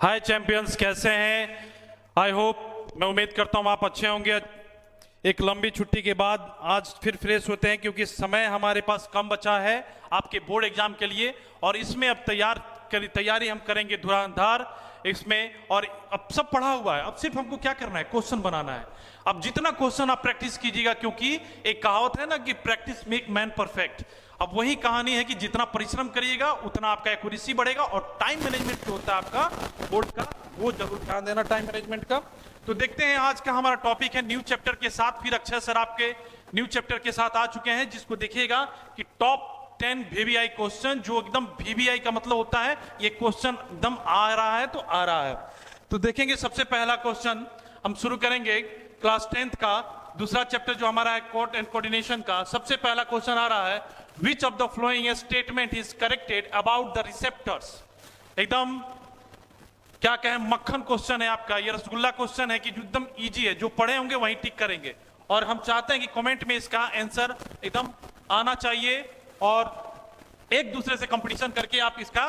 हाय champions, कैसे हैं? I hope, मैं उम्मीद करता हूं आप अच्छे होंगे। एक लंबी छुट्टी के बाद आज फिर फ्रेश होते हैं क्योंकि समय हमारे पास कम बचा है आपके बोर्ड एग्जाम के लिए, और इसमें अब तैयारी हम करेंगे धुरंधार इसमें। और अब सब पढ़ा हुआ है, अब सिर्फ हमको क्या करना है, क्वेश्चन बनाना है। अब जितना क्वेश्चन आप प्रैक्टिस कीजिएगा, क्योंकि एक कहावत है ना कि प्रैक्टिस मेक मैन परफेक्ट। अब वही कहानी है कि जितना परिश्रम करिएगा उतना आपका एक्यूरेसी बढ़ेगा, और टाइम मैनेजमेंट जो होता है आपका बोर्ड का, वो जरूर ध्यान देना टाइम मैनेजमेंट का। तो देखते हैं आज का हमारा टॉपिक है न्यू चैप्टर के साथ। फिर अक्षय सर आपके न्यू चैप्टर के साथ आ चुके हैं, जिसको देखिएगा कि टॉप 10 वीवीआई क्वेश्चन, जो एकदम वीवीआई का मतलब होता है ये क्वेश्चन एकदम आ रहा है तो आ रहा है। तो देखेंगे सबसे पहला क्वेश्चन हम शुरू करेंगे क्लास 10th का दूसरा चैप्टर जो हमारा है कोड एंड कोऑर्डिनेशन का। सबसे पहला क्वेश्चन आ रहा है, which of the following statement is corrected about the receptors. एकदम क्या कहें, मक्खन क्वेश्चन है आपका, ये रसगुल्ला क्वेश्चन है कि जो एकदम इजी है, जो पढ़े होंगे वहीं टिक करेंगे। और हम चाहते हैं कि कमेंट में इसका आंसर एकदम आना चाहिए, और एक दूसरे से कंपटीशन करके आप इसका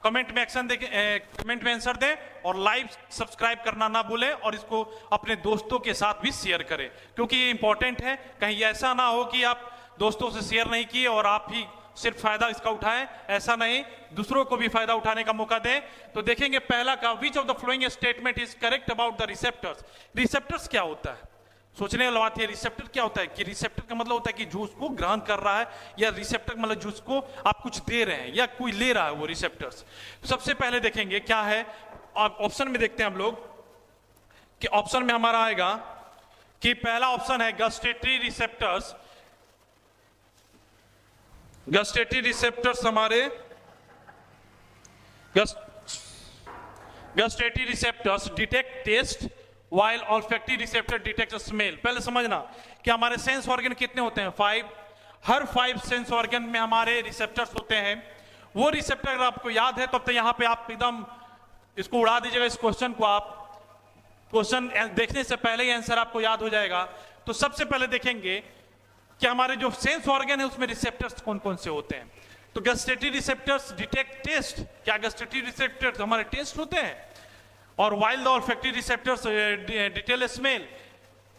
कमेंट में कमेंट में आंसर दें, और लाइव सब्सक्राइब करना ना भूलें, और इसको अपने दोस्तों के साथ भी शेयर करें, क्योंकि ये इंपॉर्टेंट है। कहीं ऐसा ना हो कि आप दोस्तों से शेयर नहीं किए और आप ही सिर्फ फायदा इसका उठाएं, ऐसा नहीं, दूसरों को भी फायदा उठाने का मौका दें। तो देखेंगे पहला का, which of the following statement is correct about the receptors. Receptors क्या होता है, सोचने वाली बात है। रिसेप्टर क्या होता है कि रिसेप्टर का मतलब होता है कि जो उसको ग्रहण कर रहा है, या रिसेप्टर मतलब जिसको आप कुछ दे रहे हैं या कोई ले रहा है, वो रिसेप्टर्स। सबसे पहले देखेंगे क्या है, ऑप्शन में देखते हैं हम लोग कि ऑप्शन में हमारा आएगा कि पहला ऑप्शन है गस्टेटरी रिसेप्टर्स। गस्टेटरी रिसेप्टर्स हमारे gustatory receptors detect taste while olfactory receptor detects smell। पहले समझना कि हमारे सेंस ऑर्गन कितने होते हैं, 5। हर 5 सेंस ऑर्गन में हमारे रिसेप्टर्स होते हैं। वो रिसेप्टर अगर आपको याद है तो अब तो यहाँ पे आप एकदम इसको उड़ा दीजिएगा, इस क्वेश्चन को। आप क्वेश्चन देखने से पहले ही आंसर आपको याद हो जाएगा। तो सबसे पहले देखेंगे कि हमारे जो सेंस ऑर्गन है उसमें रिसेप्टर्स कौन कौन से होते हैं। तो गस्टेटरी रिसेप्टर्स डिटेक्ट टेस्ट। क्या गस्टेटरी रिसेप्टर्स हमारे टेस्ट होते हैं? और while olfactory receptors detail smell.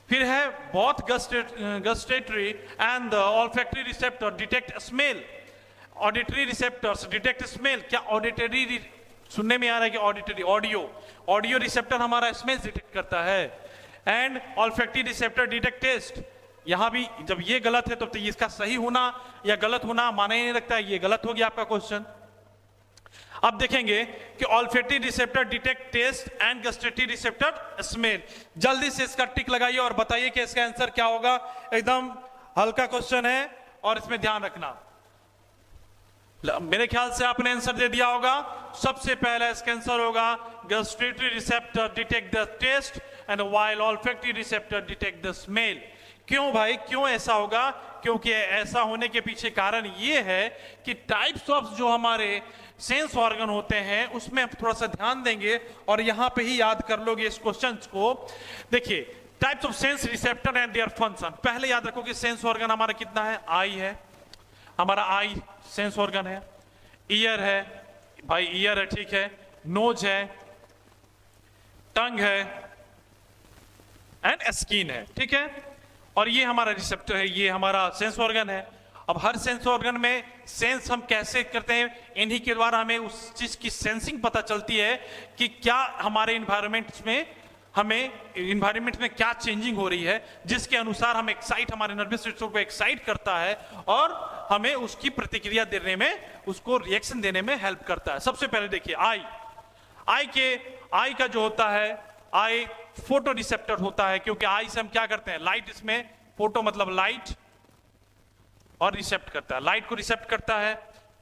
फिर है both gustatory and olfactory receptor detect smell. Auditory receptors detect smell. क्या ऑडिटरी सुनने में आ रहा है कि ऑडिटरी, ऑडियो रिसेप्टर हमारा स्मेल डिटेक्ट करता है। And olfactory receptor detect taste. यहां भी जब ये गलत है तो इसका सही होना या गलत होना माने नहीं रखता है, ये गलत हो गया आपका क्वेश्चन। अब देखेंगे कि olfactory receptor detect taste and gustatory receptor smell. जल्दी से इसका टिक लगाइए और बताइए कि इसका आंसर क्या होगा। एकदम हल्का क्वेश्चन है और इसमें ध्यान रखना। मेरे ख्याल से आपने आंसर दे दिया होगा। सबसे पहला इसका आंसर होगा gustatory receptor detect the taste and while olfactory receptor detect the smell. क्यों भाई, क्यों ऐसा होगा? क्योंकि ऐसा होने के पीछे कारण ये है कि टाइप्स ऑफ जो हमारे सेंस ऑर्गन होते हैं उसमें थोड़ा सा ध्यान देंगे, और यहां पे ही याद कर लोगे इस क्वेश्चन को। देखिए, types of sense receptor and their function. पहले याद रखो कि सेंस ऑर्गन हमारा कितना है, आई है, हमारा आई सेंस ऑर्गन है। ईयर है भाई, ईयर है, ठीक है। नोज है, टंग है, एंड स्किन है, ठीक है। और ये हमारा रिसेप्टर है, ये हमारा सेंस ऑर्गन है। अब हर सेंस ऑर्गन में सेंस हम कैसे करते हैं, इन्हीं के द्वारा हमें उस चीज की सेंसिंग पता चलती है कि क्या हमारे इन्वायरमेंट में क्या चेंजिंग हो रही है, जिसके अनुसार हम एक्साइट, हमारे नर्वस सिस्टम को एक्साइट करता है और हमें उसकी प्रतिक्रिया देने में, उसको रिएक्शन देने में हेल्प करता है। सबसे पहले देखिए आई का जो होता है, आई फोटो रिसेप्टर होता है, क्योंकि आई से हम क्या करते हैं, लाइट, इसमें फोटो मतलब लाइट, और रिसेप्ट करता है, लाइट को रिसेप्ट करता है।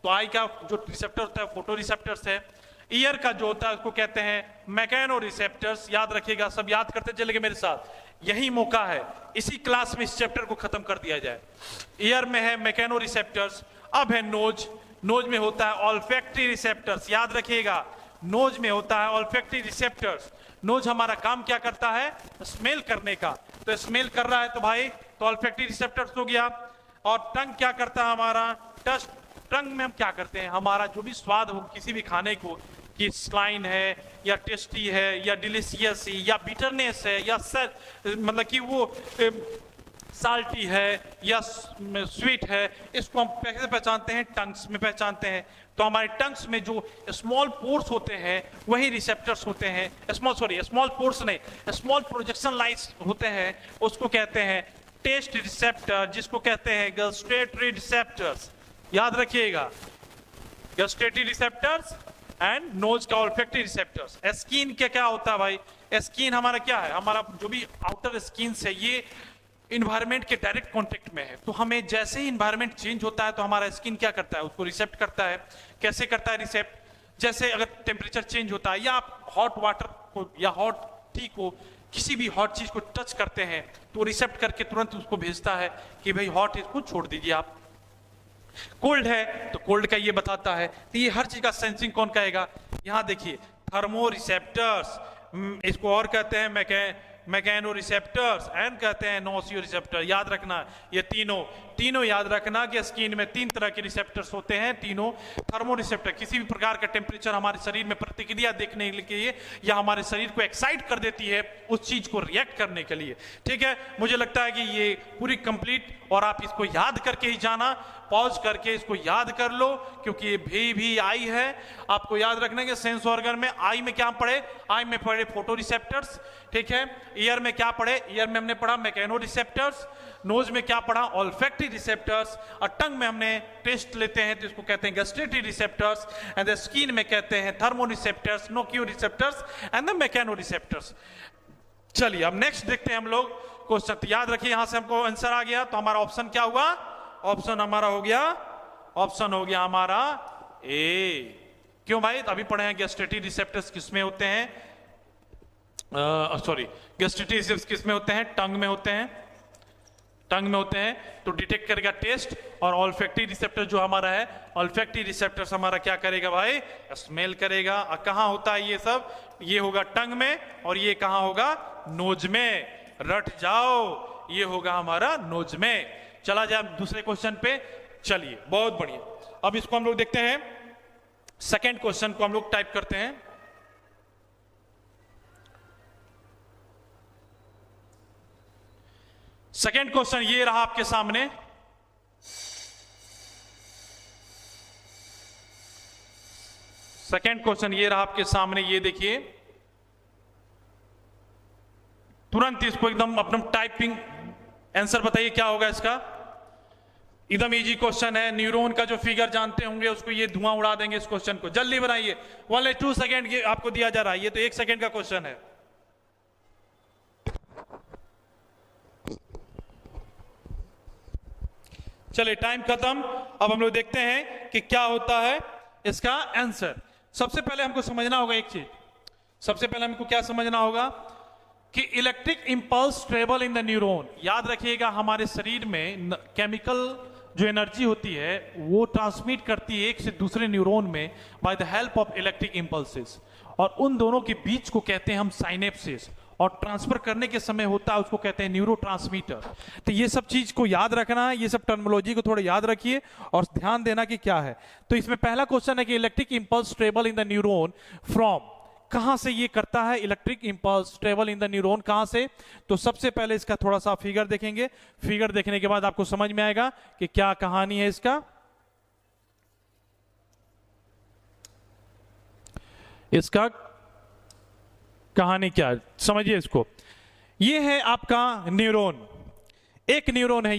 तो आई का जो रिसेप्टर होता है फोटो रिसेप्टर्स है। ईयर का जो होता है उसको कहते हैं मैकेनो रिसेप्टर्स। याद रखिएगा, सब याद करते चलेंगे मेरे साथ, यही मौका है इसी क्लास में इस चैप्टर को खत्म कर दिया जाए। ईयर में है मैकेनो रिसेप्टर्स। अब है नोज। नोज में होता है ऑल्फैक्टरी रिसेप्टर्स। याद रखिएगा, नोज में होता है ऑल्फैक्टरी रिसेप्टर्स। नोज हमारा काम क्या करता है, स्मेल करने का। तो स्मेल कर रहा है तो भाई तो ऑल्फैक्टरी रिसेप्टर्स हो गया। और टंग क्या करता है हमारा, टंग में हम क्या करते हैं, हमारा जो भी स्वाद हो किसी भी खाने को, कि स्लाइन है या टेस्टी है या डिलीशियस है या बिटरनेस है या मतलब कि वो साल्टी है या स्वीट है, इसको हम कैसे पहचानते हैं? टंग्स में पहचानते हैं। तो हमारे टंग्स में जो स्मॉल पोर्स होते हैं वही रिसेप्टर्स होते हैं। स्मॉल पोर्स नहीं, स्मॉल प्रोजेक्शन लाइन्स होते हैं, उसको कहते हैं टेस्ट रिसेप्टर, जिसको कहते हैं गस्टेटरी रिसेप्टर्स। याद रखिएगा, गस्टेटरी रिसेप्टर्स एंड नोज का ऑल्फैक्टरी रिसेप्टर्स। स्किन क्या होता है भाई? स्किन हमारा क्या है? हमारा जो भी आउटर स्किन है ये इन्वायरमेंट के डायरेक्ट कांटेक्ट में है, तो हमें जैसे ही इन्वायरमेंट चेंज होता है तो हमारा स्किन क्या करता है? उसको रिसेप्ट करता है। कैसे करता है रिसेप्ट? जैसे अगर टेम्परेचर चेंज होता है या आप हॉट वाटर को या हॉट टी को, किसी भी हॉट चीज को टच करते हैं तो रिसेप्ट करके तुरंत उसको भेजता है कि भाई हॉट इसको छोड़ दीजिए आप। कोल्ड है तो कोल्ड का ये बताता है। तो ये हर चीज का सेंसिंग कौन कहेगा? यहाँ देखिए, थर्मो रिसेप्टर्स, इसको और कहते हैं मैकेनो रिसेप्टर्स एंड कहते हैं नोसियो रिसेप्टर। याद रखना ये तीनों याद रखना कि स्किन में 3 तरह के रिसेप्टर्स होते हैं। तीनों थर्मो रिसेप्टर किसी भी प्रकार का टेम्परेचर हमारे शरीर में प्रतिक्रिया देखने के लिए या हमारे शरीर को एक्साइट कर देती है उस चीज को रिएक्ट करने के लिए। ठीक है, मुझे लगता है कि ये पूरी कंप्लीट, और आप इसको याद करके ही जाना, पॉज करके इसको याद कर लो, क्योंकि ये भी आई है। आपको याद रखना कि सेंस ऑर्गन में आई में क्या पढ़े? आई में पढ़े फोटो रिसेप्टर्स। ठीक है, ईयर में क्या पढ़े? ईयर में हमने पढ़ा मैकेनो रिसेप्टर्स। नोज में क्या पढ़ा? Olfactory receptors. और टंग में हमने टेस्ट लेते हैं तो इसको कहते हैं gustatory receptors. And the skin में कहते हैं thermo receptors, nocio receptors and the mechano receptors. चलिए अब नेक्स्ट देखते हैं हम लोग क्वेश्चन। याद रखिए, यहां से हमको आंसर आ गया तो हमारा ऑप्शन क्या हुआ? ऑप्शन हमारा हो गया हमारा ए। क्यों भाई? तो अभी पढ़े हैं गस्टेटरी रिसेप्टर्स किसमें होते हैं? गस्टेटरी रिसेप्टर्स किसमें होते हैं? टंग में होते हैं। तो डिटेक्ट करेगा टेस्ट। और ऑल्फैक्टरी रिसेप्टर जो हमारा है, ऑल्फैक्टरी रिसेप्टर्स हमारा क्या करेगा भाई? स्मेल करेगा। और कहाँ होता है ये सब? ये होगा टंग में, और ये कहाँ होगा? नोज में। रट जाओ, ये होगा हमारा नोज में। चला जाए दूसरे क्वेश्चन पे। चलिए, बहुत बढ़िया। अब इसको हम लोग देखते हैं, सेकेंड क्वेश्चन को हम लोग टाइप करते हैं। सेकेंड क्वेश्चन ये रहा आपके सामने। ये देखिए, तुरंत इसको एकदम अपना टाइपिंग आंसर बताइए क्या होगा इसका। एकदम इजी क्वेश्चन है। न्यूरॉन का जो फिगर जानते होंगे उसको ये धुआं उड़ा देंगे इस क्वेश्चन को। जल्दी बनाइए, 1-2 सेकेंड ये आपको दिया जा रहा है। ये तो 1 सेकेंड का क्वेश्चन है। चलिए, टाइम खत्म। अब हम लोग देखते हैं कि क्या होता है इसका आंसर। सबसे पहले हमको समझना होगा एक चीज। सबसे पहले हमको क्या समझना होगा कि electric impulse travel in the neuron. याद रखिएगा, हमारे शरीर में केमिकल जो एनर्जी होती है वो ट्रांसमिट करती है एक से दूसरे न्यूरॉन में by the help of electric impulses, और उन दोनों के बीच को कहते हैं हम साइनेप्सिस, और ट्रांसफर करने के समय होता है उसको कहते हैं न्यूरोट्रांसमीटर। तो ये सब चीज को याद रखना है, ये सब टर्मिनोलॉजी को थोड़ा याद रखिए और ध्यान देना कि क्या है। तो इसमें पहला क्वेश्चन है कि electric impulse travel in the neuron from, कहां से ये करता है electric impulse travel in the neuron, कहां से? तो सबसे पहले इसका थोड़ा सा फिगर देखेंगे। फिगर देखने के बाद आपको समझ में आएगा कि क्या कहानी है इसका। इसका कहानी क्या है, समझिए इसको। ये है आपका न्यूरॉन, एक न्यूरॉन है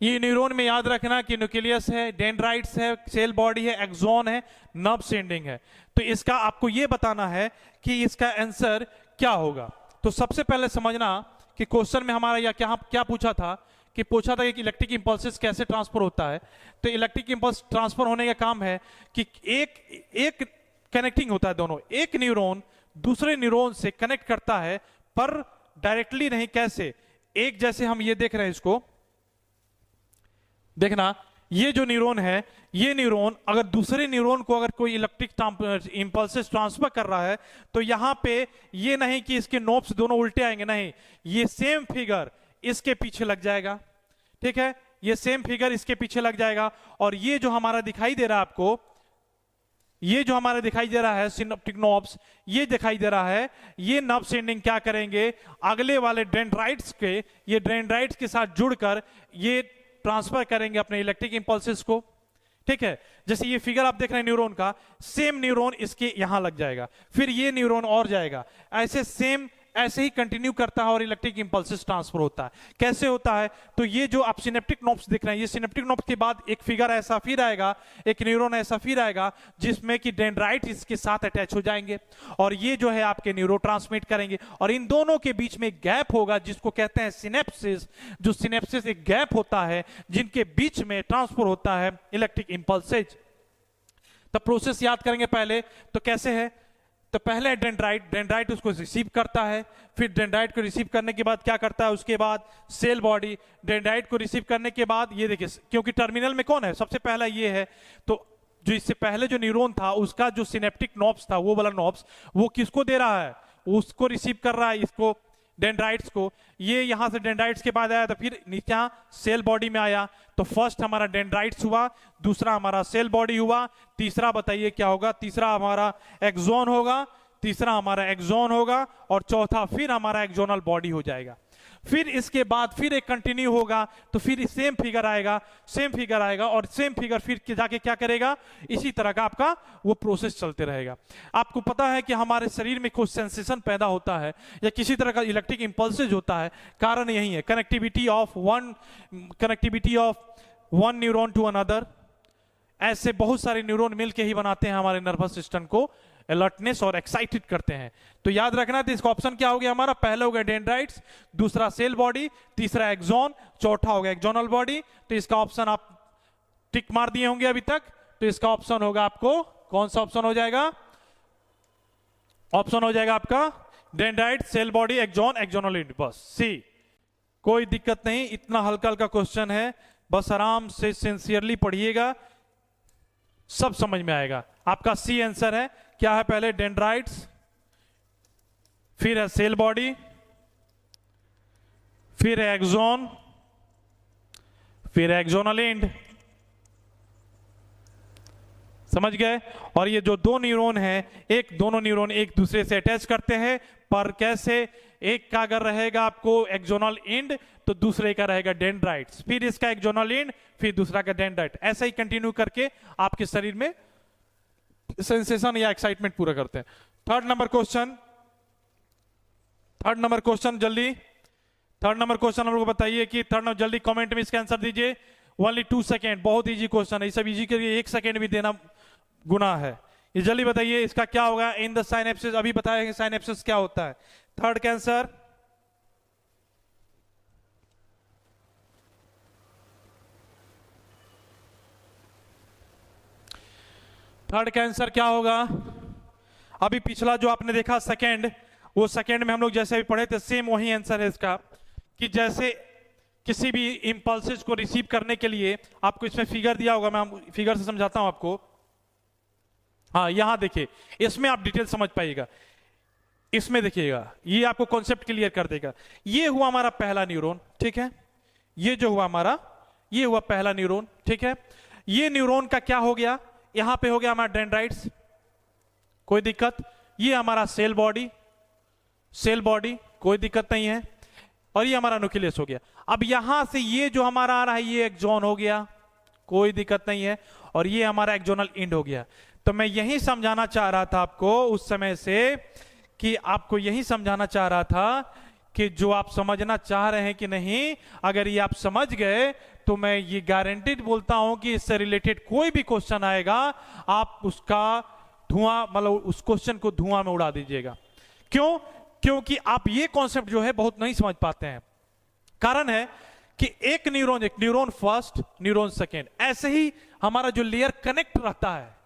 ये न्यूरॉन में याद रखना कि न्यूक्लियस है, डेंड्राइट्स है, सेल बॉडी है, एक्सॉन है, नर्व सेंडिंग है। तो इसका आपको ये बताना है कि इसका आंसर क्या होगा। तो सबसे पहले समझना कि क्वेश्चन में हमारा या क्या पूछा था कि इलेक्ट्रिक इंपल्सेस कैसे ट्रांसफर होता है। तो इलेक्ट्रिक इंपल्स ट्रांसफर होने का काम है कि एक कनेक्टिंग होता है, दोनों, एक न्यूरॉन दूसरे न्यूरॉन से कनेक्ट करता है, पर डायरेक्टली नहीं। कैसे? एक जैसे हम ये देख रहे हैं, इसको देखना, ये जो न्यूरॉन है, ये न्यूरॉन अगर दूसरे न्यूरॉन को अगर कोई इलेक्ट्रिक इंपल्सेस ट्रांसफर कर रहा है तो यहां पे ये नहीं कि इसके नोब्स दोनों उल्टे आएंगे, नहीं, ये सेम फिगर इसके पीछे लग जाएगा। ठीक है, ये सेम फिगर इसके पीछे लग जाएगा, और ये जो हमारा दिखाई दे रहा है आपको, ये जो हमारे दिखाई दे रहा है सिनेप्टिक नोब्स, ये दिखाई दे रहा है, ये नर्व सेंडिंग क्या करेंगे, अगले वाले डेंड्राइट्स के, ये डेंड्राइट्स के साथ जुड़कर ये ट्रांसफर करेंगे अपने इलेक्ट्रिक इंपल्सेस को। ठीक है, जैसे ये फिगर आप देख रहे हैं न्यूरॉन का, सेम न्यूरॉन इसके यहां लग जाएगा, फिर ये न्यूरॉन और जाएगा, ऐसे सेम ऐसे ही कंटिन्यू करता है और इलेक्ट्रिक इंपल्सेस ट्रांसफर होता है। कैसे होता है, तो ये जो आप सिनेप्टिक नोब्स देख रहे हैं, ये सिनेप्टिक नोब्स के बाद एक फिगर ऐसा फिर आएगा, एक न्यूरॉन ऐसा फिर आएगा जिसमें कि डेंड्राइट इसके साथ अटैच हो जाएंगे और ये जो है आपके न्यूरोट्रांसमिट करेंगे, और इन दोनों के बीच में गैप होगा जिसको कहते हैं सिनेप्सिस। जो सिनेप्सिस एक गैप होता है जिनके बीच में ट्रांसफर होता है इलेक्ट्रिक इंपल्सेज। तो प्रोसेस याद करेंगे पहले, तो कैसे है, तो पहले डेंड्राइट उसको रिसीव करता है, फिर डेंड्राइट को रिसीव करने के बाद क्या करता है, उसके बाद सेल बॉडी डेंड्राइट को रिसीव करने के बाद ये देखिए, क्योंकि टर्मिनल में कौन है, सबसे पहला ये है, तो जो इससे पहले जो न्यूरॉन था उसका जो सिनेप्टिक नोब्स था, वो वाला नोब्स वो किसको दे रहा है, उसको रिसीव कर रहा है, इसको डेंड्राइट्स को। ये यहां से डेंड्राइट्स के बाद आया तो फिर नीचे सेल बॉडी में आया, तो फर्स्ट हमारा डेंड्राइट्स हुआ, दूसरा हमारा सेल बॉडी हुआ, तीसरा बताइए क्या होगा, तीसरा हमारा एक्सॉन होगा, तीसरा हमारा एक्सॉन होगा, और चौथा फिर हमारा एक्सोनल बॉडी हो जाएगा। फिर इसके बाद फिर एक कंटिन्यू होगा, तो फिर सेम फिगर आएगा, सेम फिगर आएगा, और सेम फिगर फिर जाके क्या करेगा, इसी तरह का आपका वो प्रोसेस चलते रहेगा। आपको पता है कि हमारे शरीर में कुछ सेंसेशन पैदा होता है या किसी तरह का इलेक्ट्रिक इंपल्सेज होता है, कारण यही है connectivity of one neuron to another. ऐसे बहुत सारे न्यूरॉन मिलके ही बनाते हैं हमारे नर्वस सिस्टम को अलर्टनेस और एक्साइटेड करते हैं। तो याद रखना, तो इसका ऑप्शन क्या हो गया हमारा, पहला हो गया डेंड्राइट्स, दूसरा सेल बॉडी, तीसरा एक्सॉन, चौथा हो गया एक्सोनल बॉडी। तो इसका ऑप्शन आप टिक मार दिए होंगे अभी तक, तो इसका ऑप्शन होगा आपको, कौन सा ऑप्शन हो जाएगा, ऑप्शन हो जाएगा आपका dendrite, cell body, axon, axonal end, बस सी। कोई दिक्कत नहीं, इतना हल्का हल्का क्वेश्चन है, बस आराम से सिंसियरली पढ़िएगा, सब समझ में आएगा। आपका सी आंसर है। क्या है, पहले डेंड्राइट्स, फिर है सेल बॉडी, फिर है एक्सॉन, फिर है एक्सोनल एंड। समझ गए। और ये जो दो न्यूरॉन हैं, दोनों न्यूरॉन एक दूसरे से अटैच करते हैं, पर कैसे, एक का अगर रहेगा आपको एक्सोनल एंड तो दूसरे का रहेगा डेंड्राइट्स, फिर इसका एक्सोनल एंड, फिर दूसरा का डेंड्राइट, ऐसा ही कंटिन्यू करके आपके शरीर में सेंसेशन या एक्साइटमेंट पूरा करते हैं। थर्ड नंबर क्वेश्चन जल्दी, थर्ड नंबर क्वेश्चन हम लोग को बताइए कि थर्ड नंबर, जल्दी कमेंट में इसका आंसर दीजिए, ओनली 2 सेकेंड, बहुत इजी क्वेश्चन है, सब इजी के लिए 1 सेकेंड भी देना गुनाह है। ये जल्दी बताइए इसका क्या होगा, इन द साइनेप्सिस, अभी बताया कि साइनेप्सिस क्या होता है। थर्ड कैंसर, थर्ड कैंसर क्या होगा, अभी पिछला जो आपने देखा सेकेंड, वो सेकेंड में हम लोग जैसे भी पढ़े थे सेम वही आंसर है इसका, कि जैसे किसी भी इंपल्सेस को रिसीव करने के लिए आपको इसमें फिगर दिया होगा, मैं फिगर से समझाता हूं आपको। हाँ यहां देखिए, इसमें आप डिटेल समझ पाइएगा, इसमें देखिएगा, ये आपको कॉन्सेप्ट क्लियर कर देगा। ये हुआ हमारा पहला न्यूरॉन, ठीक है, ये जो हुआ हमारा, ये हुआ पहला न्यूरॉन, ठीक है। ये न्यूरॉन का क्या हो गया, यहां पे हो गया हमारा डेंड्राइट्स, कोई दिक्कत। ये हमारा सेल बॉडी, कोई दिक्कत नहीं है, और ये हमारा न्यूक्लियस हो गया। अब यहां से ये जो हमारा आ रहा है, ये एक्सॉन हो गया, कोई दिक्कत नहीं है, और ये हमारा एक्सोनल एंड हो गया। तो मैं यही समझाना चाह रहा था आपको उस समय से, कि आपको यही समझाना चाह रहा था कि जो आप समझना चाह रहे हैं कि नहीं, अगर ये आप समझ गए तो मैं ये गारंटीड बोलता हूं कि इससे रिलेटेड कोई भी क्वेश्चन आएगा, आप उसका धुआं, मतलब उस क्वेश्चन को धुआं में उड़ा दीजिएगा। क्यों? क्योंकि आप ये कॉन्सेप्ट जो है बहुत नहीं समझ पाते हैं। कारण है कि एक न्यूरॉन फर्स्ट, न्यूरॉन सेकेंड, ऐसे ही हमारा जो लेयर कनेक्ट रहता है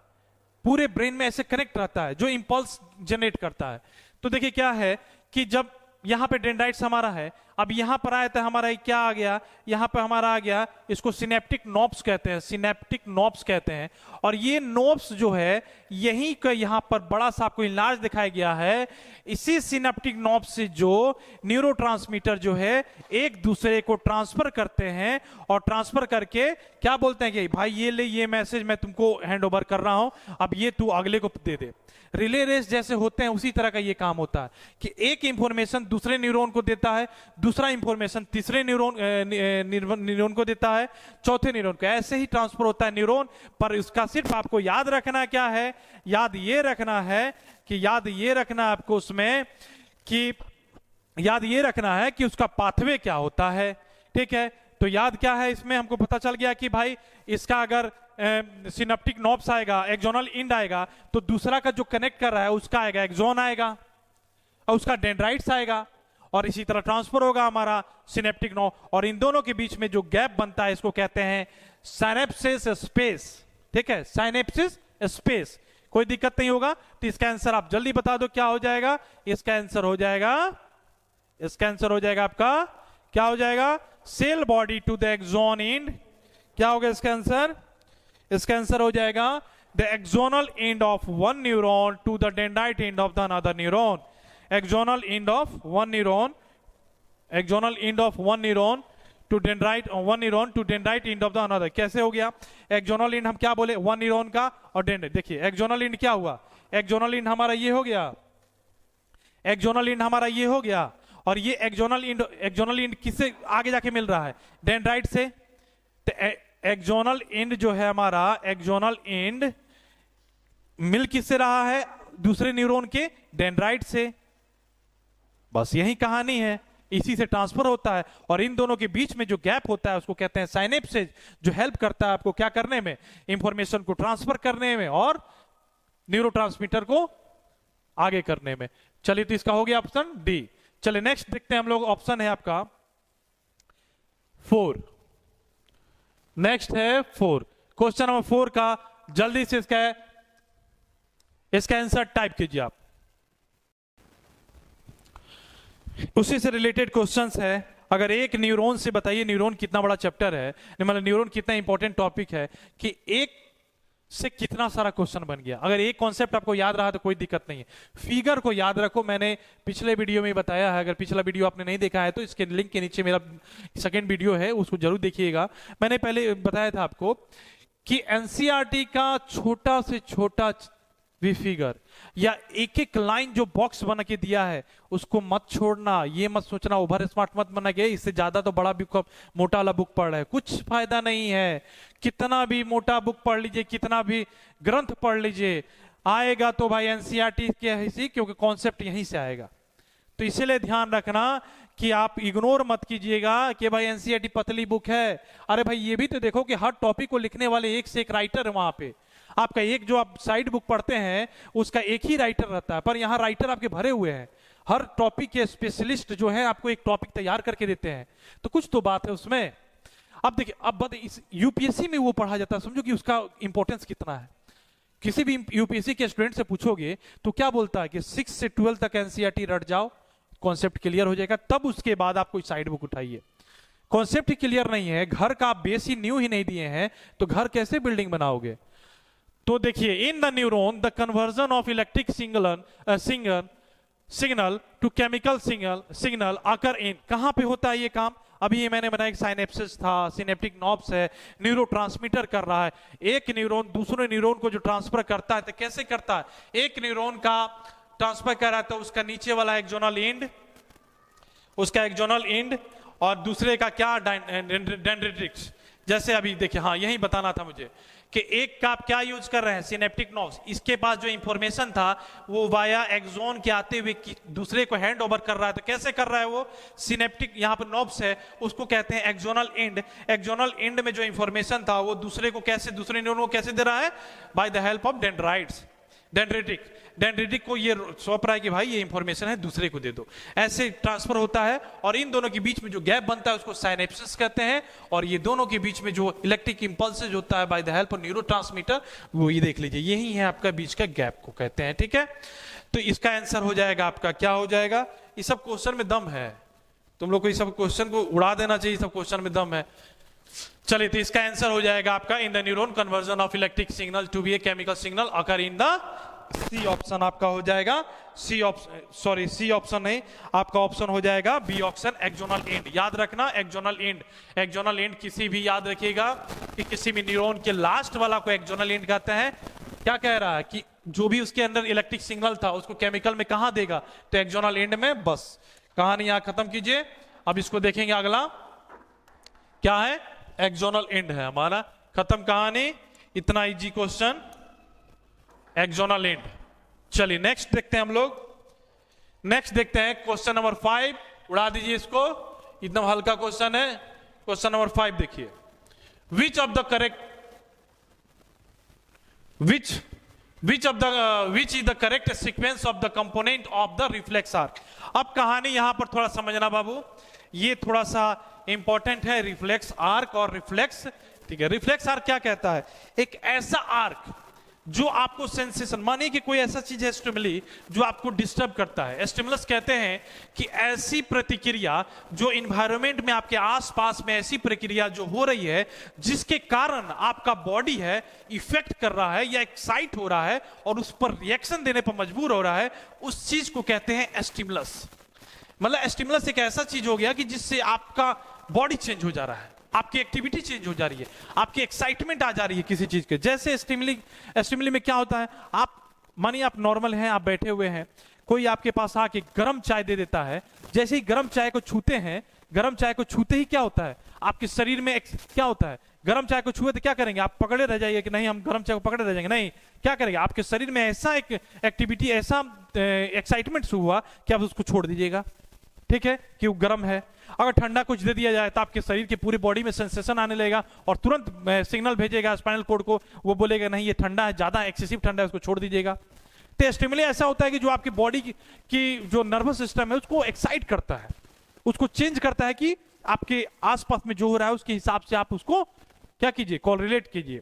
पूरे ब्रेन में, ऐसे कनेक्ट रहता है जो इंपल्स जनरेट करता है। तो देखिए क्या है कि जब यहां पे डेंड्राइट्स हमारा है, अब यहां पर आया था हमारा क्या आ गया, यहां पर हमारा आ गया, इसको सिनेप्टिक नोब्स कहते हैं, सिनेप्टिक नोब्स कहते हैं। और ये नोब्स जो है यही का यहां पर बड़ा सा आपको इलाज दिखाया गया है। इसी सिनेप्टिक नोब्स से जो न्यूरोट्रांसमीटर जो है एक दूसरे को ट्रांसफर करते हैं, और ट्रांसफर करके क्या बोलते हैं कि भाई ये ले, ये मैसेज मैं तुमको हैंड ओवर कर रहा हूं, अब ये तू अगले को दे दे। रिले रेस जैसे होते हैं उसी तरह का ये काम होता है कि एक इंफॉर्मेशन दूसरे न्यूरॉन को देता है, दूसरा इंफॉर्मेशन तीसरे न्यूरॉन को देता है, चौथे न्यूरॉन को, ऐसे ही ट्रांसफर होता है न्यूरॉन। पर इसका सिर्फ आपको याद रखना क्या है, याद ये रखना है आपको उसमें कि याद ये रखना है कि उसका पाथवे क्या होता है। ठीक है, तो याद क्या है इसमें, हमको पता चल गया कि भाई इसका अगर सिनेप्टिक नॉब्स आएगा, एक्सोनल इंड आएगा, तो दूसरा का जो कनेक्ट कर रहा है उसका आएगा एक्सोन आएगा, और उसका डेंड्राइट्स आएगा, और इसी तरह ट्रांसफर होगा हमारा सिनेप्टिक नॉब। और इन दोनों के बीच में जो गैप बनता है इसको कहते हैं साइनेप्सिस स्पेस। ठीक है, साइनेप्सिस स्पेस, कोई दिक्कत नहीं होगा। तो इसका आंसर आप जल्दी बता दो क्या हो जाएगा। इसका आंसर हो जाएगा, इसका आंसर हो जाएगा आपका, क्या हो जाएगा, cell body to the axon end. क्या होगा इसका आंसर, इसका आंसर हो जाएगा the axonal end of one neuron to the dendrite end of the another neuron. Axonal end of one neuron, axonal end of one neuron to dendrite, one neuron to dendrite end of the another. कैसे हो गया, axonal and हम क्या बोले, one neuron का और dendrite. देखिए axonal and क्या हुआ, एक्सोनल एंड हमारा ये हो गया, एक्सोनल एंड हमारा ये हो गया, और ये एक्सोनल एंड किससे आगे जाके मिल रहा है, डेंड्राइट से। एक्सोनल एंड जो है हमारा, एक्सोनल एंड मिल किससे रहा है, दूसरे न्यूरॉन के डेंड्राइट से। बस यही कहानी है, इसी से ट्रांसफर होता है। और इन दोनों के बीच में जो गैप होता है उसको कहते हैं साइनेप्सिस, जो हेल्प करता है आपको क्या करने में, इंफॉर्मेशन को ट्रांसफर करने में और न्यूरोट्रांसमीटर को आगे करने में। चलिए, तो इसका हो गया ऑप्शन डी। चलिए नेक्स्ट देखते हैं हम लोग, ऑप्शन है आपका 4। नेक्स्ट है 4, क्वेश्चन नंबर 4 का जल्दी से इसका आंसर टाइप कीजिए आप। उसी से रिलेटेड क्वेश्चंस है। अगर एक न्यूरॉन से बताइए, न्यूरॉन कितना बड़ा चैप्टर है, मतलब न्यूरॉन कितना इंपॉर्टेंट टॉपिक है कि एक से कितना सारा क्वेश्चन बन गया। अगर एक कॉन्सेप्ट आपको याद रहा तो कोई दिक्कत नहीं है। फिगर को याद रखो, मैंने पिछले वीडियो में बताया है, अगर पिछला वीडियो आपने नहीं देखा है तो इसके लिंक के नीचे मेरा सेकंड वीडियो है, उसको जरूर देखिएगा। मैंने पहले बताया था आपको कि एनसीईआरटी का छोटा से छोटा भी फिगर या एक एक लाइन जो बॉक्स बना के दिया है उसको मत छोड़ना। ये मत सोचना ओवर स्मार्ट मत बना के इससे ज्यादा तो बड़ा बुक, मोटा वाला बुक पढ़ रहे हैं, कुछ फायदा नहीं है। कितना भी मोटा बुक पढ़ लीजिए, कितना भी ग्रंथ पढ़ लीजिए, आएगा तो भाई एनसीईआरटी के ही, क्योंकि कॉन्सेप्ट यहीं से आएगा। तो इसीलिए ध्यान रखना कि आप इग्नोर मत कीजिएगा कि भाई एनसीईआरटी पतली बुक है। अरे भाई ये भी तो देखो कि हर टॉपिक को लिखने वाले एक से एक राइटर है वहां पे। आपका एक जो आप साइड बुक पढ़ते हैं उसका एक ही राइटर रहता है, पर यहाँ राइटर आपके भरे हुए हैं। हर टॉपिक के स्पेशलिस्ट जो है आपको एक टॉपिक तैयार करके देते हैं, तो कुछ तो बात है उसमें। अब देखिए, अब इस यूपीएससी में वो पढ़ा जाता है, समझो कि उसका इंपॉर्टेंस कितना है। किसी भी यूपीएससी के स्टूडेंट से पूछोगे तो क्या बोलता है कि 6 से 12 तक एनसीईआरटी रट जाओ, कॉन्सेप्ट क्लियर हो जाएगा, तब उसके बाद आप कोई साइड बुक उठाइए। कॉन्सेप्ट ही क्लियर नहीं है, घर का बेस ही न्यू ही नहीं दिए हैं, तो घर कैसे बिल्डिंग बनाओगे। तो देखिए, in the neuron the conversion of electric signal to chemical signal occur in, कहां पे होता है ये काम। अभी ये मैंने बनाया, साइनेप्सिस था, सिनेप्टिक नॉब्स है, न्यूरोट्रांसमीटर कर रहा है। एक न्यूरॉन दूसरे न्यूरॉन को जो ट्रांसफर करता है तो कैसे करता है, एक न्यूरॉन का ट्रांसफर कर रहा है तो उसका नीचे वाला एक्सोनल एंड, उसका एक्सोनल एंड, और दूसरे का क्या, डेंड्रिटिक्स। जैसे अभी देखिए, हाँ यही बताना था मुझे कि एक का आप क्या यूज कर रहे हैं, सिनेप्टिक नॉब्स। इसके पास जो इंफॉर्मेशन था वो वाया एक्सोन के आते हुए दूसरे को हैंड ओवर कर रहा है। तो कैसे कर रहा है वो, सिनेप्टिक यहाँ पर नॉब्स है, उसको कहते हैं एक्सोनल एंड। एक्सोनल एंड में जो इंफॉर्मेशन था वो दूसरे को कैसे, दूसरे न्यूरॉन को कैसे दे रहा है, by the help of dendrites. Dendritic को ये सौंप रहा है कि भाई ये इंफॉर्मेशन है दूसरे को दे दो, ऐसे ट्रांसफर होता है। और इन दोनों के बीच में जो गैप बनता है उसको साइनेप्सिस कहते हैं। और ये दोनों के बीच में जो इलेक्ट्रिक इंपल्सेज होता है by the help of neurotransmitter, वो ये देख लीजिए, यही है आपका बीच का गैप को कहते हैं। ठीक है, तो इसका आंसर हो जाएगा आपका, क्या हो जाएगा, ये सब क्वेश्चन में दम है, तुम लोग को ये सब क्वेश्चन को उड़ा देना चाहिए, सब क्वेश्चन में दम है। चलिए, तो इसका आंसर हो जाएगा आपका in the neuron conversion of electric signal to be a chemical signal occur in the C option आपका हो जाएगा। C option, sorry C option नहीं, आपका ऑप्शन हो जाएगा बी ऑप्शन एक्सोनल एंड। याद रखना एक्सोनल एंड, एक्सोनल एंड किसी भी, याद रखिएगा कि किसी भी न्यूरॉन के लास्ट वाला को एक्सोनल एंड कहते हैं। क्या कह रहा है कि जो भी उसके अंदर इलेक्ट्रिक सिग्नल था उसको केमिकल में कहां देगा, तो एक्सोनल एंड में। बस कहानी यहां खत्म कीजिए। अब इसको देखेंगे अगला क्या है, एक्सोनल एंड है हमारा, खत्म कहानी। इतना इजी क्वेश्चन, एक्सोनल एंड। चलिए नेक्स्ट देखते हैं हम लोग। नेक्स्ट देखते हैं क्वेश्चन नंबर 5, उड़ा दीजिए इसको, एकदम हल्का क्वेश्चन है। क्वेश्चन नंबर 5 देखिए, which of the correct which is the correct sequence of the component of the reflex arc। अब कहानी यहां पर थोड़ा समझना बाबू, ये थोड़ा सा इंपॉर्टेंट है, रिफ्लेक्स आर्क और रिफ्लेक्स। ठीक है, रिफ्लेक्स आर्क क्या कहता है, एक ऐसा आर्क जो आपको सेंसेशन, मानिए कि कोई ऐसा चीज है स्टिमुली जो आपको डिस्टर्ब करता है। स्टिमुलस कहते हैं कि ऐसी प्रतिक्रिया जो इन्वायरमेंट में आपके आसपास में ऐसी प्रक्रिया जो हो रही है जिसके कारण आपका बॉडी है इफेक्ट कर रहा है या एक्साइट हो रहा है और उस पर रिएक्शन देने पर मजबूर हो रहा है, उस चीज को कहते हैं स्टिमुलस। मतलब स्टिमुलस एक ऐसा चीज हो गया कि जिससे आपका बॉडी चेंज हो जा रहा है, आपकी एक्टिविटी चेंज हो जा रही है, आपकी एक्साइटमेंट आ जा रही है किसी चीज के। जैसे स्टिमुली में क्या होता है, आप मानिए आप नॉर्मल हैं, आप बैठे हुए हैं, कोई आपके पास आके गर्म चाय दे देता है। जैसे ही गर्म चाय को छूते हैं, गर्म चाय को छूते ही क्या होता है, आपके शरीर में क्या होता है, गर्म चाय को छुए तो क्या करेंगे, आप पकड़े रह जाइए कि नहीं हम गर्म चाय को पकड़े रह जाएंगे, नहीं, क्या करेंगे, आपके शरीर में ऐसा एक एक्टिविटी, ऐसा एक्साइटमेंट हुआ कि आप उसको छोड़ दीजिएगा। ठीक है, कि वो गर्म है। अगर ठंडा कुछ दे दिया जाए तो आपके शरीर के पूरी बॉडी में सेंसेशन आने लगेगा और तुरंत सिग्नल भेजेगा स्पाइनल कोड को, वो बोलेगा नहीं ये ठंडा है, ज्यादा एक्सेसिव ठंडा है, उसको छोड़ दीजिएगा। तो स्टिमुली ऐसा होता है कि जो आपकी बॉडी की जो नर्वस सिस्टम है उसको एक्साइट करता है, उसको चेंज करता है कि आपके आसपास में जो हो रहा है उसके हिसाब से आप उसको क्या कीजिए, कोरिलेट कीजिए।